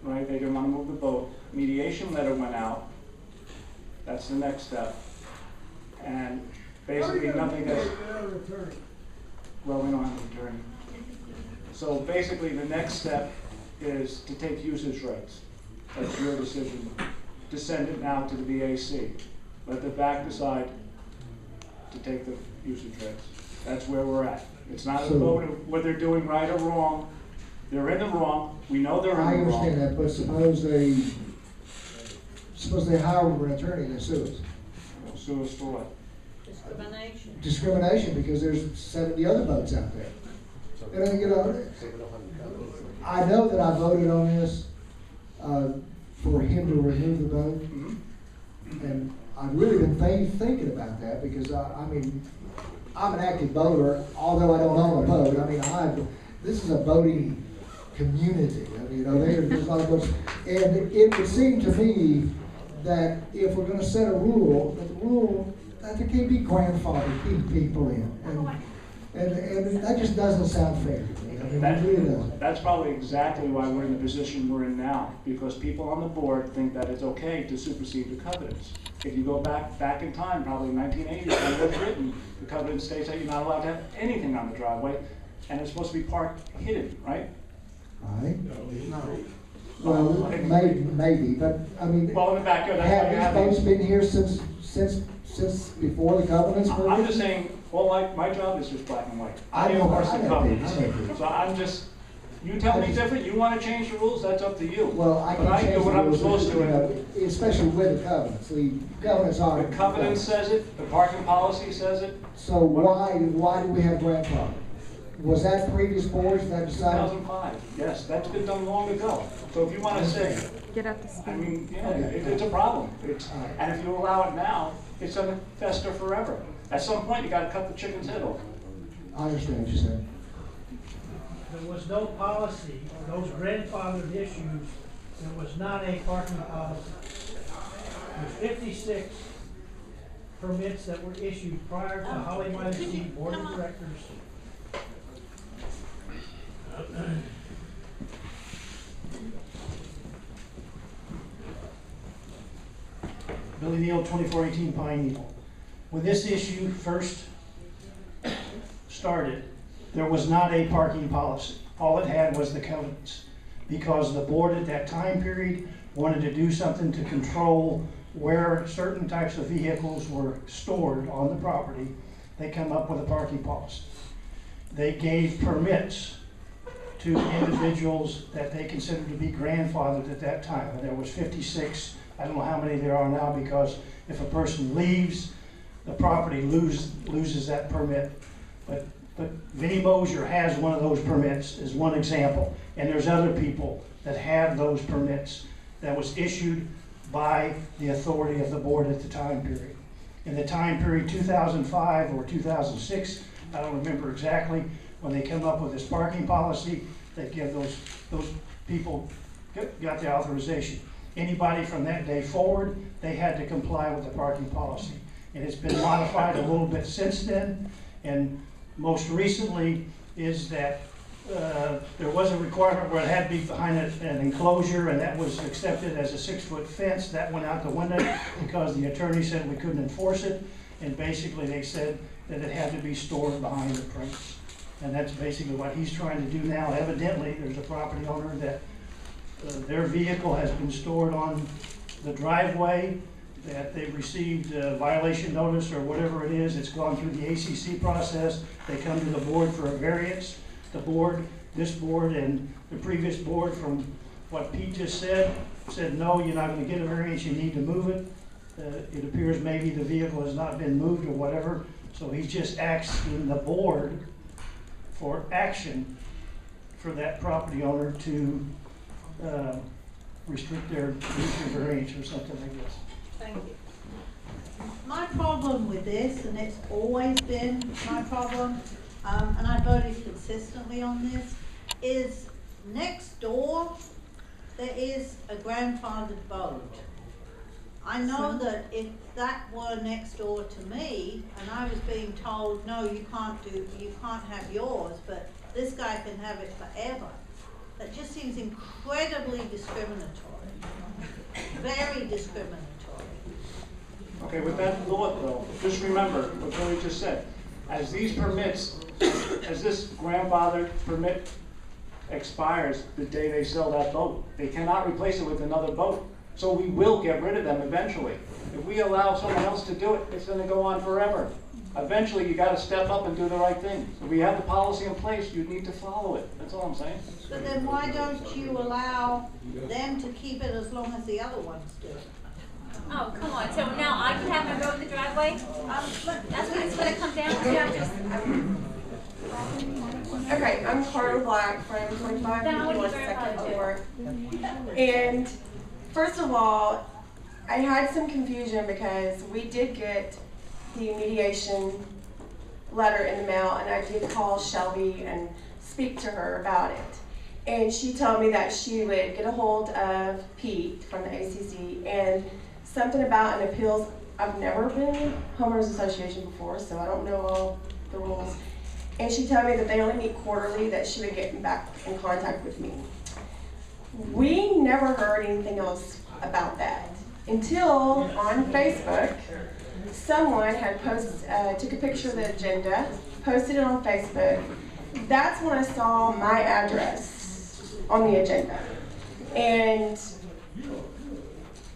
right? They didn't want to move the boat. Mediation letter went out. That's the next step. And basically nothing has. Well, we don't have an attorney. So basically the next step is to take usage rights. That's your decision. To send it now to the BAC. Let the BAC decide to take the usage rights. That's where we're at. It's not a vote of what they're doing right or wrong. They're in the wrong. We know they're in the wrong. I understand that, but suppose they hire an attorney and sue us. Sue us for what? Discrimination. Discrimination, because there's 70 other boats out there. And, you know, I know that I voted on this for him to remove the boat, and I've really been thinking about that because I mean, I'm an active boater, although I don't own a boat. I mean, this is a boating community. I mean, you know, there's a lot of boats, and it would seem to me that if we're going to set a rule, that there can't be grandfathered people in, and that just doesn't sound fair to me. I mean, it really doesn't. That's probably exactly why we're in the position we're in now, because people on the board think that it's okay to supersede the covenants. If you go back in time, probably 1980, when it was written, the covenant states that you're not allowed to have anything on the driveway, and it's supposed to be parked hidden, right? Right? No. Well, maybe, but I mean, well, in the backyard, have these boats been here since before the covenants were written? I'm just saying, well, my job is just black and white. I know, enforce the covenants. I know. So I'm just, you tell me different, you want to change the rules, that's up to you. Well, I can change the do what I'm rules, supposed to. you know, especially with the covenants. The covenants are. The covenant says it, the parking policy says it. So why do we have grandfather? Was that previous boards that decided? 2005, yes, that's been done long ago. So if you want to say, Get up to speed. I mean, yeah, it's a problem. And if you allow it now, it's going to fester forever. At some point, you got to cut the chicken's head off. I understand what you said. There was no policy, those grandfathered issues, there was not a parking policy. There's 56 permits that were issued prior to Holly Minor Board of Directors. Billy Neal, 2418 Pine Needle. When this issue first started, there was not a parking policy. All it had was the covenants. Because the board at that time period wanted to do something to control where certain types of vehicles were stored on the property, they come up with a parking policy. They gave permits to individuals that they considered to be grandfathered at that time. And there was 56. I don't know how many there are now, because if a person leaves, the property loses that permit. But Vinnie Mosier has one of those permits, is one example. And there's other people that have those permits that was issued by the authority of the board at the time period. In the time period 2005 or 2006, I don't remember exactly, when they come up with this parking policy, they give those people got the authorization. Anybody from that day forward, they had to comply with the parking policy. And it's been modified a little bit since then. And most recently is that there was a requirement where it had to be behind an enclosure, and that was accepted as a 6-foot fence. That went out the window because the attorney said we couldn't enforce it. And basically they said that it had to be stored behind the premise. And that's basically what he's trying to do now. Evidently, there's a property owner that their vehicle has been stored on the driveway, that they've received a violation notice or whatever it is. It's gone through the ACC process. They come to the board for a variance. The board, this board and the previous board, from what Pete just said no, you're not going to get a variance, you need to move it. It appears maybe the vehicle has not been moved or whatever, so he's just asking the board for action for that property owner to restrict their variance or something like this. Thank you. My problem with this, and it's always been my problem, and I voted consistently on this, is next door there is a grandfathered boat. I know that if that were next door to me, and I was being told, no, you can't have yours, but this guy can have it forever, that just seems incredibly discriminatory, very discriminatory. Okay, with that thought though, just remember what Billy just said. As these permits, as this grandfather permit expires the day they sell that boat, they cannot replace it with another boat. So we will get rid of them eventually. If we allow someone else to do it, it's going to go on forever. Eventually, you got to step up and do the right thing. If we have the policy in place, you need to follow it. That's all I'm saying. But then why don't you allow them to keep it as long as the other ones do? Oh, come on. So now I can have my boat in the driveway? That's what it's going to come down to? Okay, I'm Carter Black from 2551 Second Floor. And first of all, I had some confusion because we did get the mediation letter in the mail, and I did call Shelby and speak to her about it. And she told me that she would get a hold of Pete from the ACC and something about an appeals. I've never been in homeowners association before, so I don't know all the rules. And she told me that they only meet quarterly, that she would get back in contact with me. We never heard anything else about that until on Facebook, someone had took a picture of the agenda, posted it on Facebook. That's when I saw my address on the agenda. And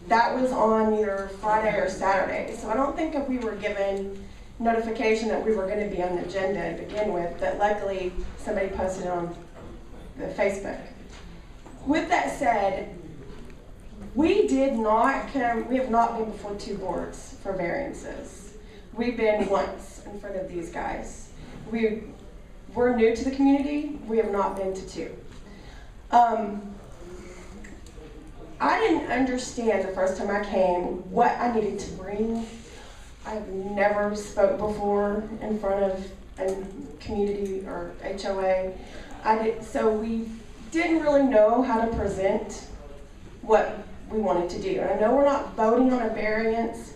that was on either Friday or Saturday. So I don't think if we were given notification that we were going to be on the agenda to begin with, but luckily somebody posted it on the Facebook. With that said, we have not been before two boards for variances. We've been once in front of these guys. We're new to the community. We have not been to two. I didn't understand the first time I came what I needed to bring. I've never spoke before in front of a community or HOA. So we didn't really know how to present what we wanted to do. And I know we're not voting on a variance,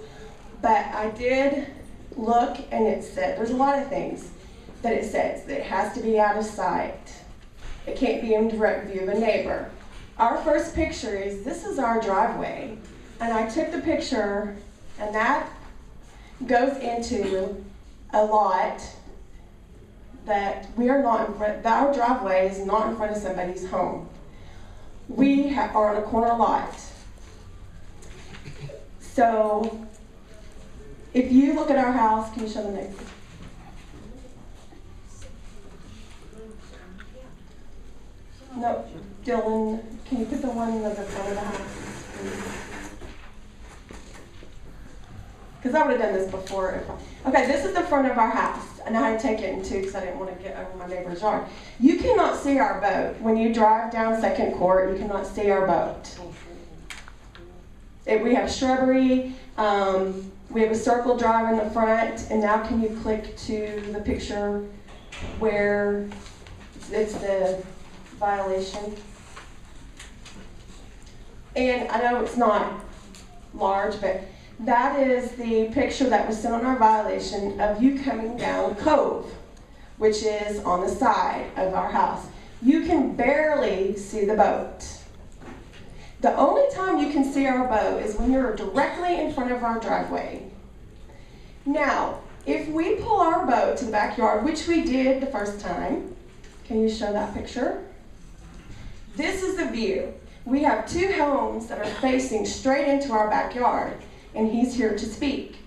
but I did look, and it said, there's a lot of things that it says, that it has to be out of sight. It can't be in direct view of a neighbor. Our first picture is, this is our driveway. And I took the picture, and that goes into a lot that we are not in front, that our driveway is not in front of somebody's home. We are on a corner lot. So, if you look at our house, can you show the next? No, Dylan, can you put the one in the front of the house? Because I would have done this before. Okay, this is the front of our house. And I had to take it in two because I didn't want to get over my neighbor's yard. You cannot see our boat. When you drive down Second Court, you cannot see our boat. We have shrubbery. We have a circle drive in the front. And now can you click to the picture where it's the violation? And I know it's not large, but that is the picture that was sent on our violation of you coming down Cove, which is on the side of our house. You can barely see the boat. The only time you can see our boat is when you're directly in front of our driveway. Now, if we pull our boat to the backyard, which we did the first time, can you show that picture? This is the view. We have 2 homes that are facing straight into our backyard, and he's here to speak.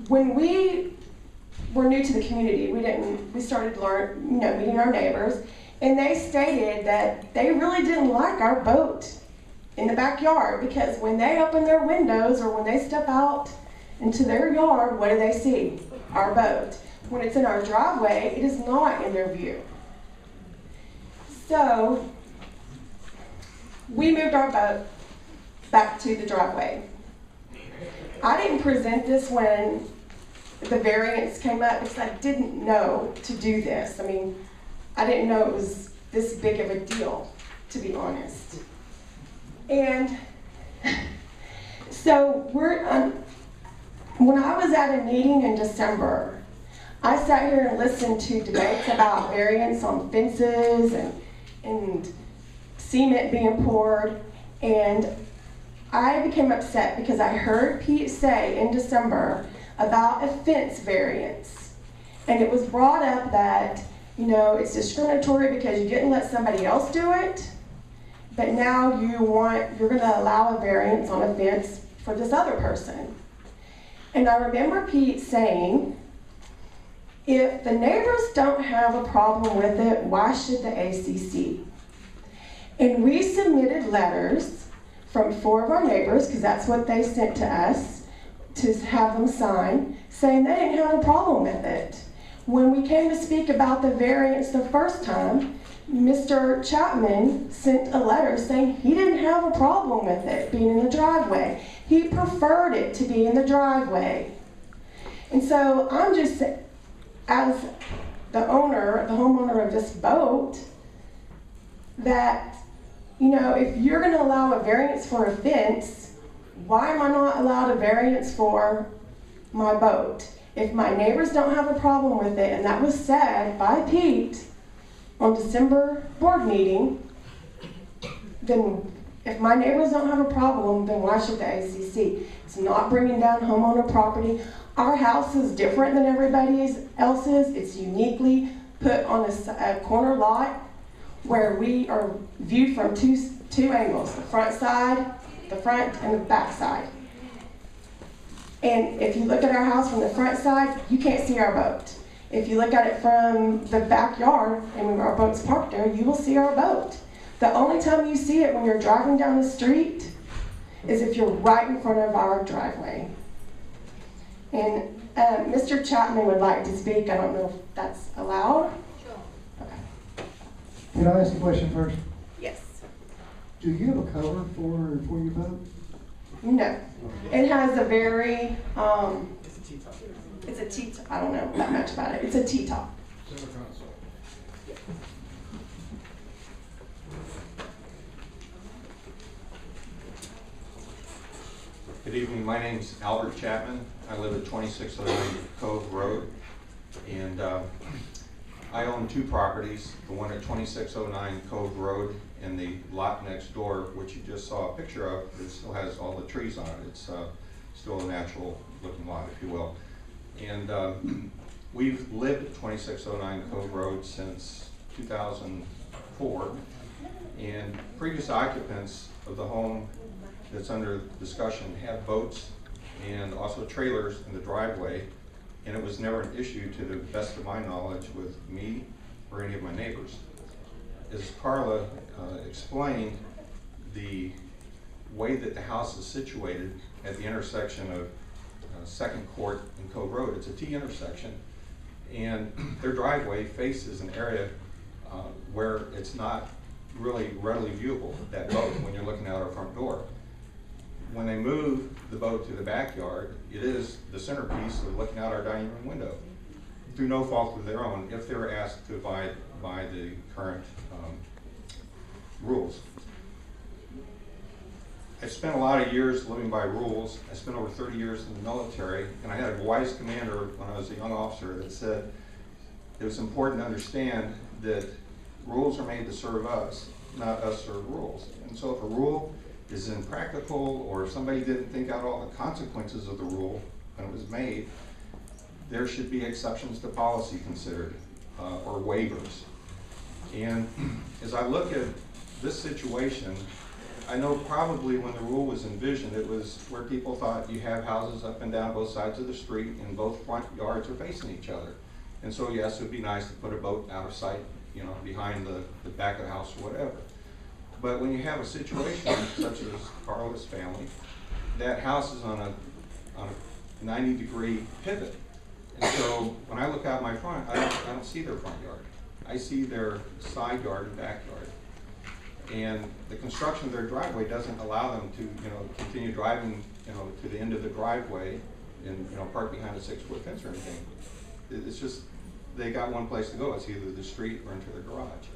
When we were new to the community, we started meeting our neighbors, and they stated that they really didn't like our boat in the backyard because when they open their windows or when they step out into their yard, what do they see? Our boat. When it's in our driveway, it is not in their view. So we moved our boat back to the driveway. I didn't present this when the variance came up because I didn't know to do this. I mean, I didn't know it was this big of a deal, to be honest. And so when I was at a meeting in December, I sat here and listened to debates about variance on fences and cement being poured, and I became upset because I heard Pete say in December about a fence variance. And it was brought up that, you know, it's discriminatory because you didn't let somebody else do it, but now you're gonna allow a variance on a fence for this other person. And I remember Pete saying, if the neighbors don't have a problem with it, why should the ACC? And we submitted letters from 4 of our neighbors, because that's what they sent to us, to have them sign, saying they didn't have a problem with it. When we came to speak about the variance the first time, Mr. Chapman sent a letter saying he didn't have a problem with it being in the driveway. He preferred it to be in the driveway. And so I'm just, as the homeowner of this boat, that, you know, if you're going to allow a variance for a fence, why am I not allowed a variance for my boat? If my neighbors don't have a problem with it, and that was said by Pete on December board meeting, then if my neighbors don't have a problem, then why should the ACC? It's not bringing down homeowner property. Our house is different than everybody else's. It's uniquely put on a corner lot where we are viewed from two angles, the front and the back side. And if you look at our house from the front side, you can't see our boat. If you look at it from the backyard and when our boat's parked there, you will see our boat. The only time you see it when you're driving down the street is if you're right in front of our driveway. And Mr. Chapman would like to speak. I don't know if that's allowed. Sure. Okay. Can I ask a question first? Yes. Do you have a cover for your boat? No. It has a very, it's a T-top. I don't know that much about it. It's a T-top. Good evening, my name is Albert Chapman. I live at 2609 Cove Road, and I own 2 properties, the one at 2609 Cove Road and the lot next door, which you just saw a picture of. It still has all the trees on it. It's still a natural looking lot, if you will. And we've lived at 2609 Cove Road since 2004, and previous occupants of the home that's under discussion had boats and also trailers in the driveway, and it was never an issue to the best of my knowledge with me or any of my neighbors. As Carla explained, the way that the house is situated at the intersection of 2nd Court and Cove Road, it's a T intersection, and their driveway faces an area where it's not really readily viewable, that boat, when you're looking out our front door. When they move the boat to the backyard, it is the centerpiece of looking out our dining room window, through no fault of their own, if they were asked to abide by the current rules. I spent a lot of years living by rules. I spent over 30 years in the military, and I had a wise commander when I was a young officer that said it was important to understand that rules are made to serve us, not us serve rules. And so if a rule is impractical, or if somebody didn't think out all the consequences of the rule when it was made, there should be exceptions to policy considered, or waivers. And as I look at this situation, I know probably when the rule was envisioned, it was where people thought you have houses up and down both sides of the street and both front yards are facing each other. And so yes, it would be nice to put a boat out of sight, you know, behind the back of the house or whatever. But when you have a situation such as Carla's family, that house is on a 90-degree pivot. And so when I look out my front, I don't see their front yard. I see their side yard and backyard. And the construction of their driveway doesn't allow them to, you know, continue driving, you know, to the end of the driveway and, you know, park behind a 6-foot fence or anything. It's just, they got one place to go. It's either the street or into the garage.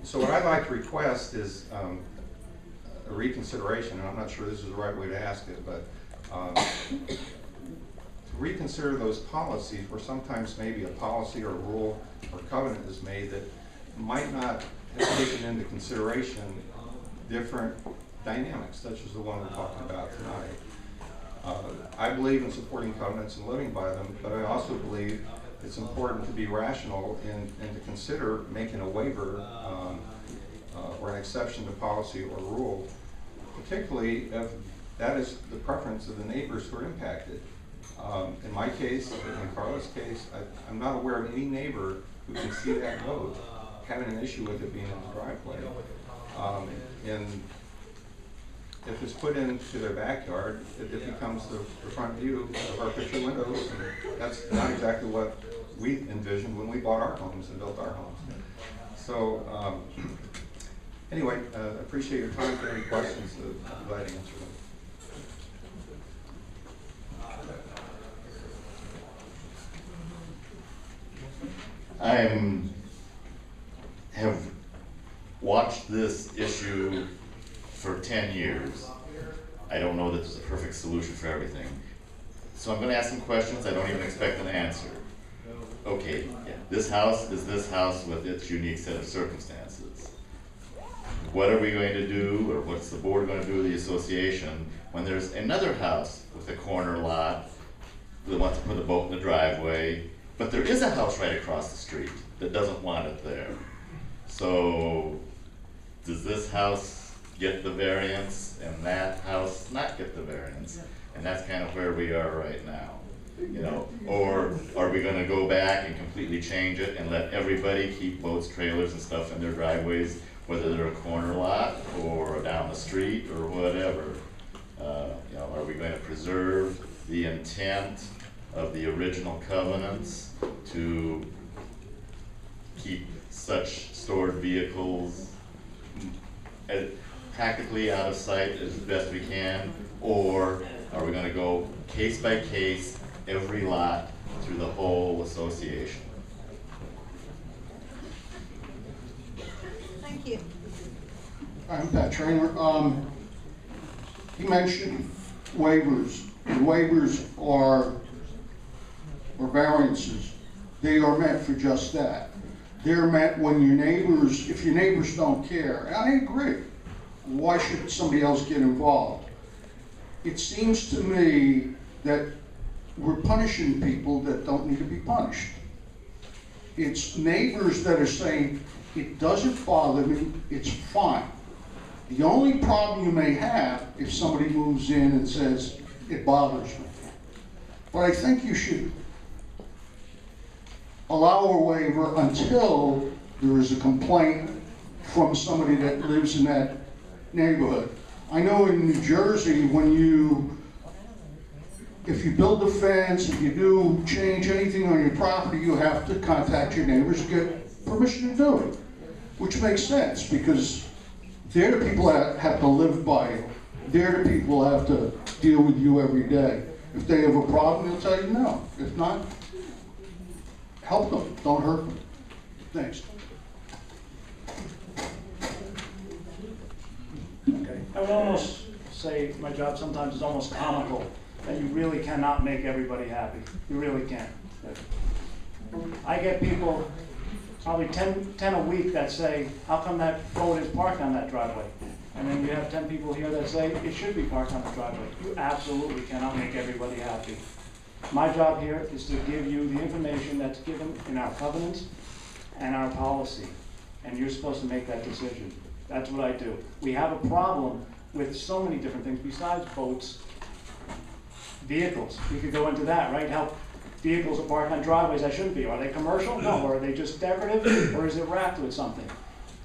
So what I'd like to request is a reconsideration, and I'm not sure this is the right way to ask it, but to reconsider those policies where sometimes maybe a policy or a rule or covenant is made that might not have taken into consideration different dynamics, such as the one we're talking about tonight. I believe in supporting covenants and living by them, but I also believe it's important to be rational and to consider making a waiver or an exception to policy or rule, particularly if that is the preference of the neighbors who are impacted. In my case, in Carla's case, I'm not aware of any neighbor who can see that road having an issue with it being in the driveway. And if it's put into their backyard, it becomes the front view of our picture windows, and that's not exactly what we envisioned when we bought our homes and built our homes. So anyway, appreciate your time. If you have any questions, I'm glad to answer them. I have watched this issue for 10 years. I don't know that there's a perfect solution for everything. So I'm going to ask some questions I don't even expect an answer. Okay, yeah, this house is this house with its unique set of circumstances. What are we going to do, or what's the board going to do, the association, when there's another house with a corner lot that wants to put a boat in the driveway, but there is a house right across the street that doesn't want it there? So does this house get the variance and that house not get the variance? And that's kind of where we are right now. You know, or are we going to go back and completely change it and let everybody keep boats, trailers, and stuff in their driveways, whether they're a corner lot or down the street or whatever? You know, are we going to preserve the intent of the original covenants to keep such stored vehicles practically out of sight as best we can, or are we going to go case by case, every lot, through the whole association? Thank you. I'm Pat Trainer. He mentioned waivers. The waivers are variances. They are meant for just that. They're meant when your neighbors, if your neighbors don't care, and I agree, why should somebody else get involved? It seems to me that we're punishing people that don't need to be punished. It's neighbors that are saying, it doesn't bother me, it's fine. The only problem you may have if somebody moves in and says, it bothers me. But I think you should allow a waiver until there is a complaint from somebody that lives in that neighborhood. I know in New Jersey, if you build a fence, if you do change anything on your property, you have to contact your neighbors to get permission to do it, which makes sense because they're the people that have to live by you. They're the people that have to deal with you every day. If they have a problem, they'll tell you no. If not, help them, don't hurt them. Thanks. Okay, I would almost say my job sometimes is almost comical, that you really cannot make everybody happy. You really can't. I get people, probably 10 a week that say, how come that boat is parked on that driveway? And then you have 10 people here that say, it should be parked on the driveway. You absolutely cannot make everybody happy. My job here is to give you the information that's given in our covenants and our policy, and you're supposed to make that decision. That's what I do. We have a problem with so many different things besides boats. Vehicles, we could go into that, right? How vehicles are parked on driveways that shouldn't be. Are they commercial? No. Or are they just decorative? Or is it wrapped with something?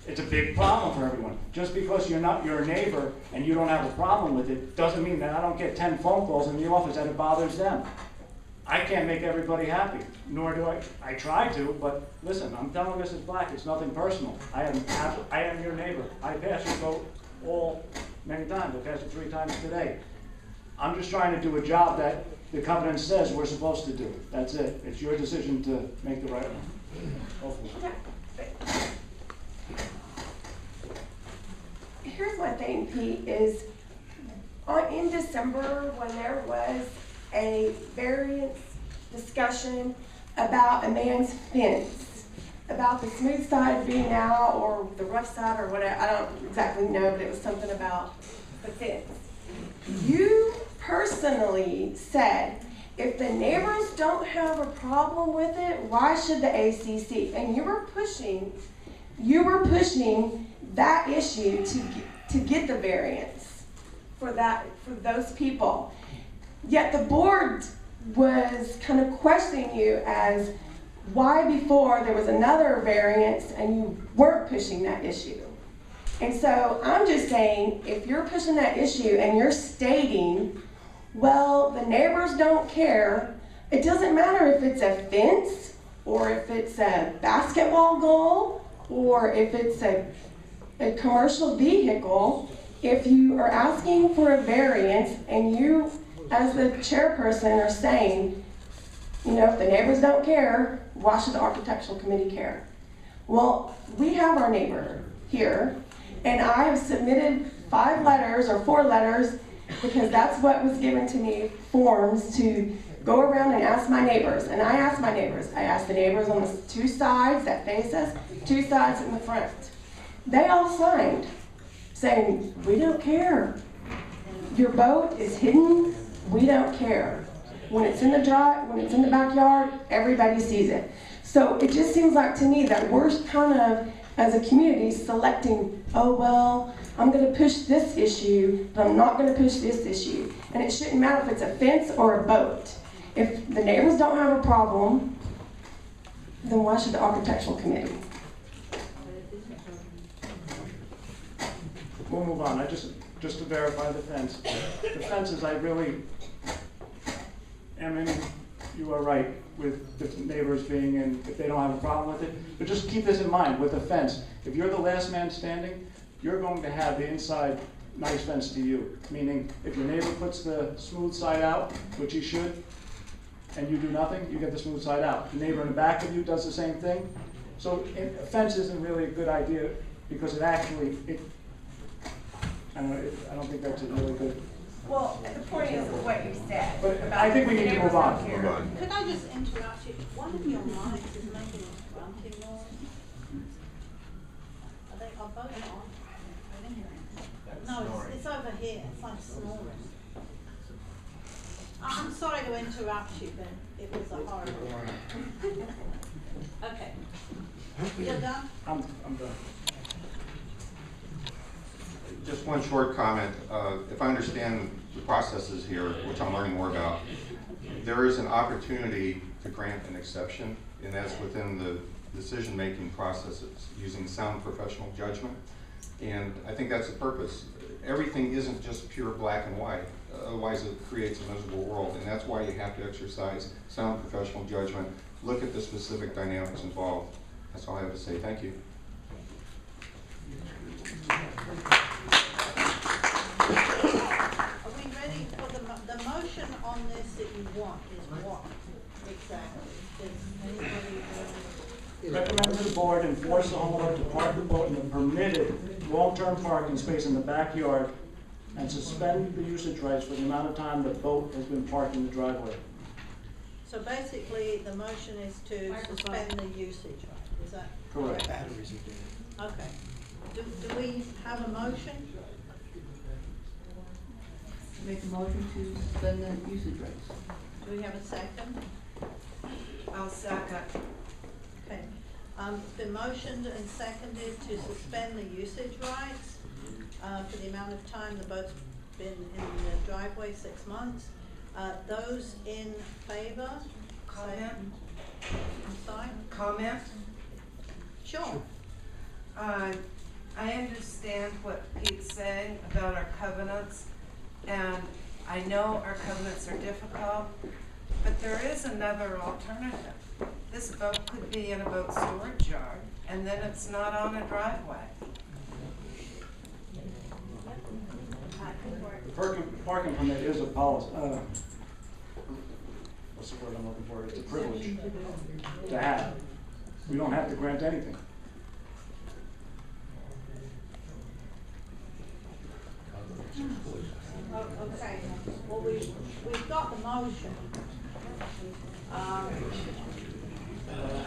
It's a big problem for everyone. Just because you're a neighbor and you don't have a problem with it, doesn't mean that I don't get 10 phone calls in the office that it bothers them. I can't make everybody happy, nor do I try to, but listen, I'm telling Mrs. Black, it's nothing personal. I am your neighbor. I pass your vote many times. I passed it 3 times today. I'm just trying to do a job that the covenant says we're supposed to do. That's it. It's your decision to make the right one. Hopefully. Here's my thing, Pete, is in December when there was a variance discussion about a man's fence, about the smooth side being out or the rough side or whatever, I don't exactly know, but it was something about the fence. You personally said, if the neighbors don't have a problem with it, why should the ACC? And you were pushing that issue to get the variance for those people. Yet the board was kind of questioning you as why before there was another variance and you weren't pushing that issue. And so I'm just saying, if you're pushing that issue and you're stating, well, the neighbors don't care, it doesn't matter if it's a fence or if it's a basketball goal or if it's a commercial vehicle, if you are asking for a variance and you, as the chairperson, are saying, you know, if the neighbors don't care, why should the architectural committee care? Well, we have our neighbor here, and I have submitted 5 letters or 4 letters because that's what was given to me, forms to go around and ask my neighbors. And I asked my neighbors. I asked the neighbors on the 2 sides that face us, 2 sides in the front. They all signed saying, we don't care. Your boat is hidden, we don't care. When it's in the backyard, everybody sees it. So it just seems like to me that we're kind of, as a community, selecting, oh, well, I'm going to push this issue, but I'm not going to push this issue. And it shouldn't matter if it's a fence or a boat. If the neighbors don't have a problem, then why should the architectural committee? We'll move on. Just to verify the fence. The fences, I really you are right with the neighbors being in, if they don't have a problem with it. But just keep this in mind with the fence. If you're the last man standing, you're going to have the inside nice fence to you. Meaning, if your neighbor puts the smooth side out, which he should, and you do nothing, you get the smooth side out. The neighbor in the back of you does the same thing. So a fence isn't really a good idea because it actually, I don't think that's a really good. Well, the point is what you said. But I think we need to move on. Could I just interrupt you? One of your mics is making a grunting noise. Are both on? No, it's over here. It's like snoring. I'm sorry to interrupt you, but it was a horrible. Okay. You're done? I'm done. Just one short comment. If I understand the processes here, which I'm learning more about, there is an opportunity to grant an exception, and that's within the decision-making processes, using sound professional judgment. And I think that's the purpose. Everything isn't just pure black and white. Otherwise, it creates a miserable world, and that's why you have to exercise sound professional judgment, look at the specific dynamics involved. That's all I have to say. Thank you. Are we ready for the motion on this that you want is what exactly? Does anybody Recommend to the board enforce the homeowner to park the boat in the permitted long-term parking space in the backyard and suspend the usage rights for the amount of time the boat has been parked in the driveway. So basically, the motion is to suspend the usage right? Is that correct? Okay. Do we have a motion? Make a motion to suspend the usage rates. Do we have a second? I'll second. Okay. It's been motioned and seconded to suspend the usage rights for the amount of time the boat's been in the driveway, 6 months. Those in favor? Comment? I'm sorry? Comment? Sure. I understand what Pete's saying about our covenants, and I know our covenants are difficult, but there is another alternative. This boat could be in a boat storage yard, and then it's not on a driveway. The parking permit is a policy, what's the word I'm looking for? It's a privilege to have. We don't have to grant anything. Oh, okay. Well, we've got the motion. I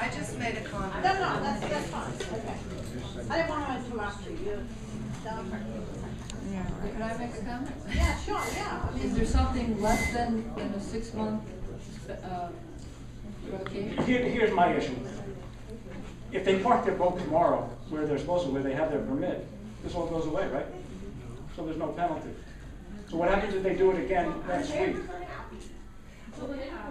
just made a comment. No, that's fine. Okay. I didn't want to interrupt you. You're done. Yeah. Could I make a comment? Yeah, sure, yeah. I mean, Is there something less than in a 6-month, rotation? Here's my issue. If they park their boat tomorrow where they're supposed to, where they have their permit, this all goes away, right? So there's no penalty. So what happens if they do it again next week?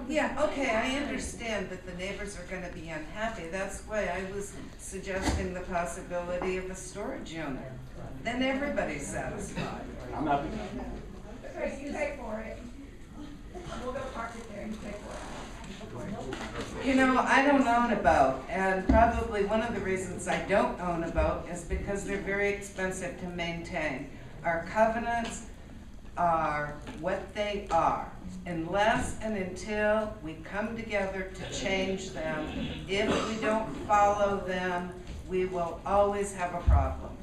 Yeah, okay, I understand that the neighbors are gonna be unhappy. That's why I was suggesting the possibility of a storage unit. Then everybody's satisfied. I'm not. Okay, you pay for it. We'll go park it there, you pay for it. You know, I don't own a boat, and probably one of the reasons I don't own a boat is because they're very expensive to maintain. Our covenants are what they are. Unless and until we come together to change them, if we don't follow them, we will always have a problem.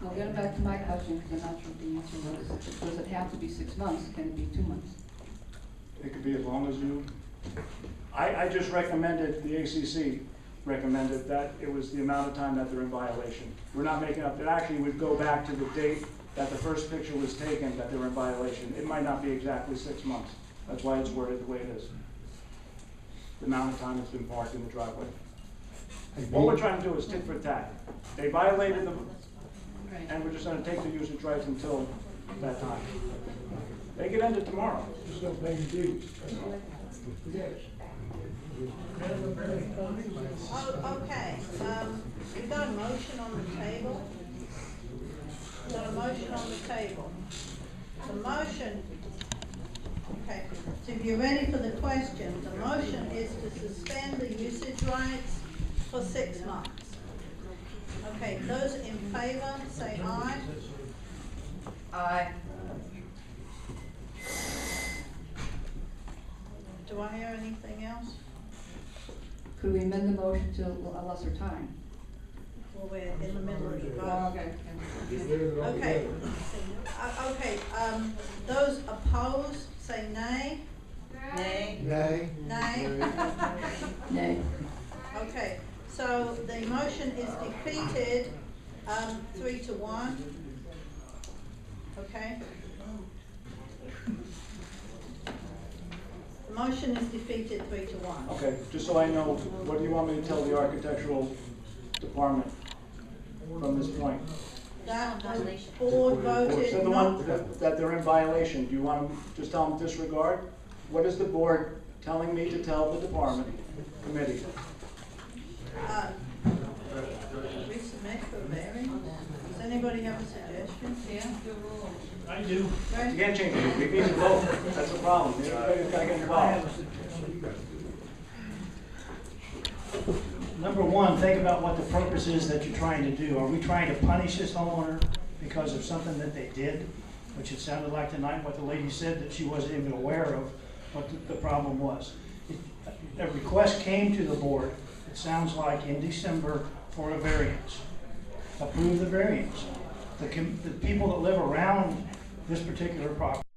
I'll get back to my question because I'm not sure what the answer was. Does it have to be 6 months? Can it be 2 months? It could be as long as you, I just recommended, the ACC recommended that it was the amount of time that they're in violation. We're not making up, it actually would go back to the date that the first picture was taken that they were in violation. It might not be exactly 6 months. That's why it's worded the way it is. The amount of time it's been parked in the driveway. What we're trying to do is tit for tat. They violated them, and we're just gonna take the usage rights until that time. They get ended tomorrow. Just don't pay your dues. oh, okay. We got a motion on the table. We got a motion on the table. The motion, okay, so if you're ready for the question, the motion is to suspend the usage rights for 6 months. Okay, those in favor, say aye. Aye. Do I hear anything else? Could we amend the motion to a lesser time? Well, we're in the middle of the vote. Okay. Okay, those opposed, say nay. Nay. Nay. Nay. Nay. Okay, so the motion is defeated, 3-1. Okay? The motion is defeated 3-1. Okay, just so I know, what do you want me to tell the architectural department from this point? That the board voted So the not. one that they're in violation, do you want to just tell them disregard? What is the board telling me to tell the department committee? Resubmit for variance? Does anybody have a suggestion? Yeah. I do. You can't change it, we need to vote, that's the problem, everybody's got to get involved. Number one, think about what the purpose is that you're trying to do. Are we trying to punish this homeowner because of something that they did? Which it sounded like tonight what the lady said, that she wasn't even aware of what the problem was. A request came to the board, it sounds like in December, for a variance. Approve the variance. The people that live around this particular property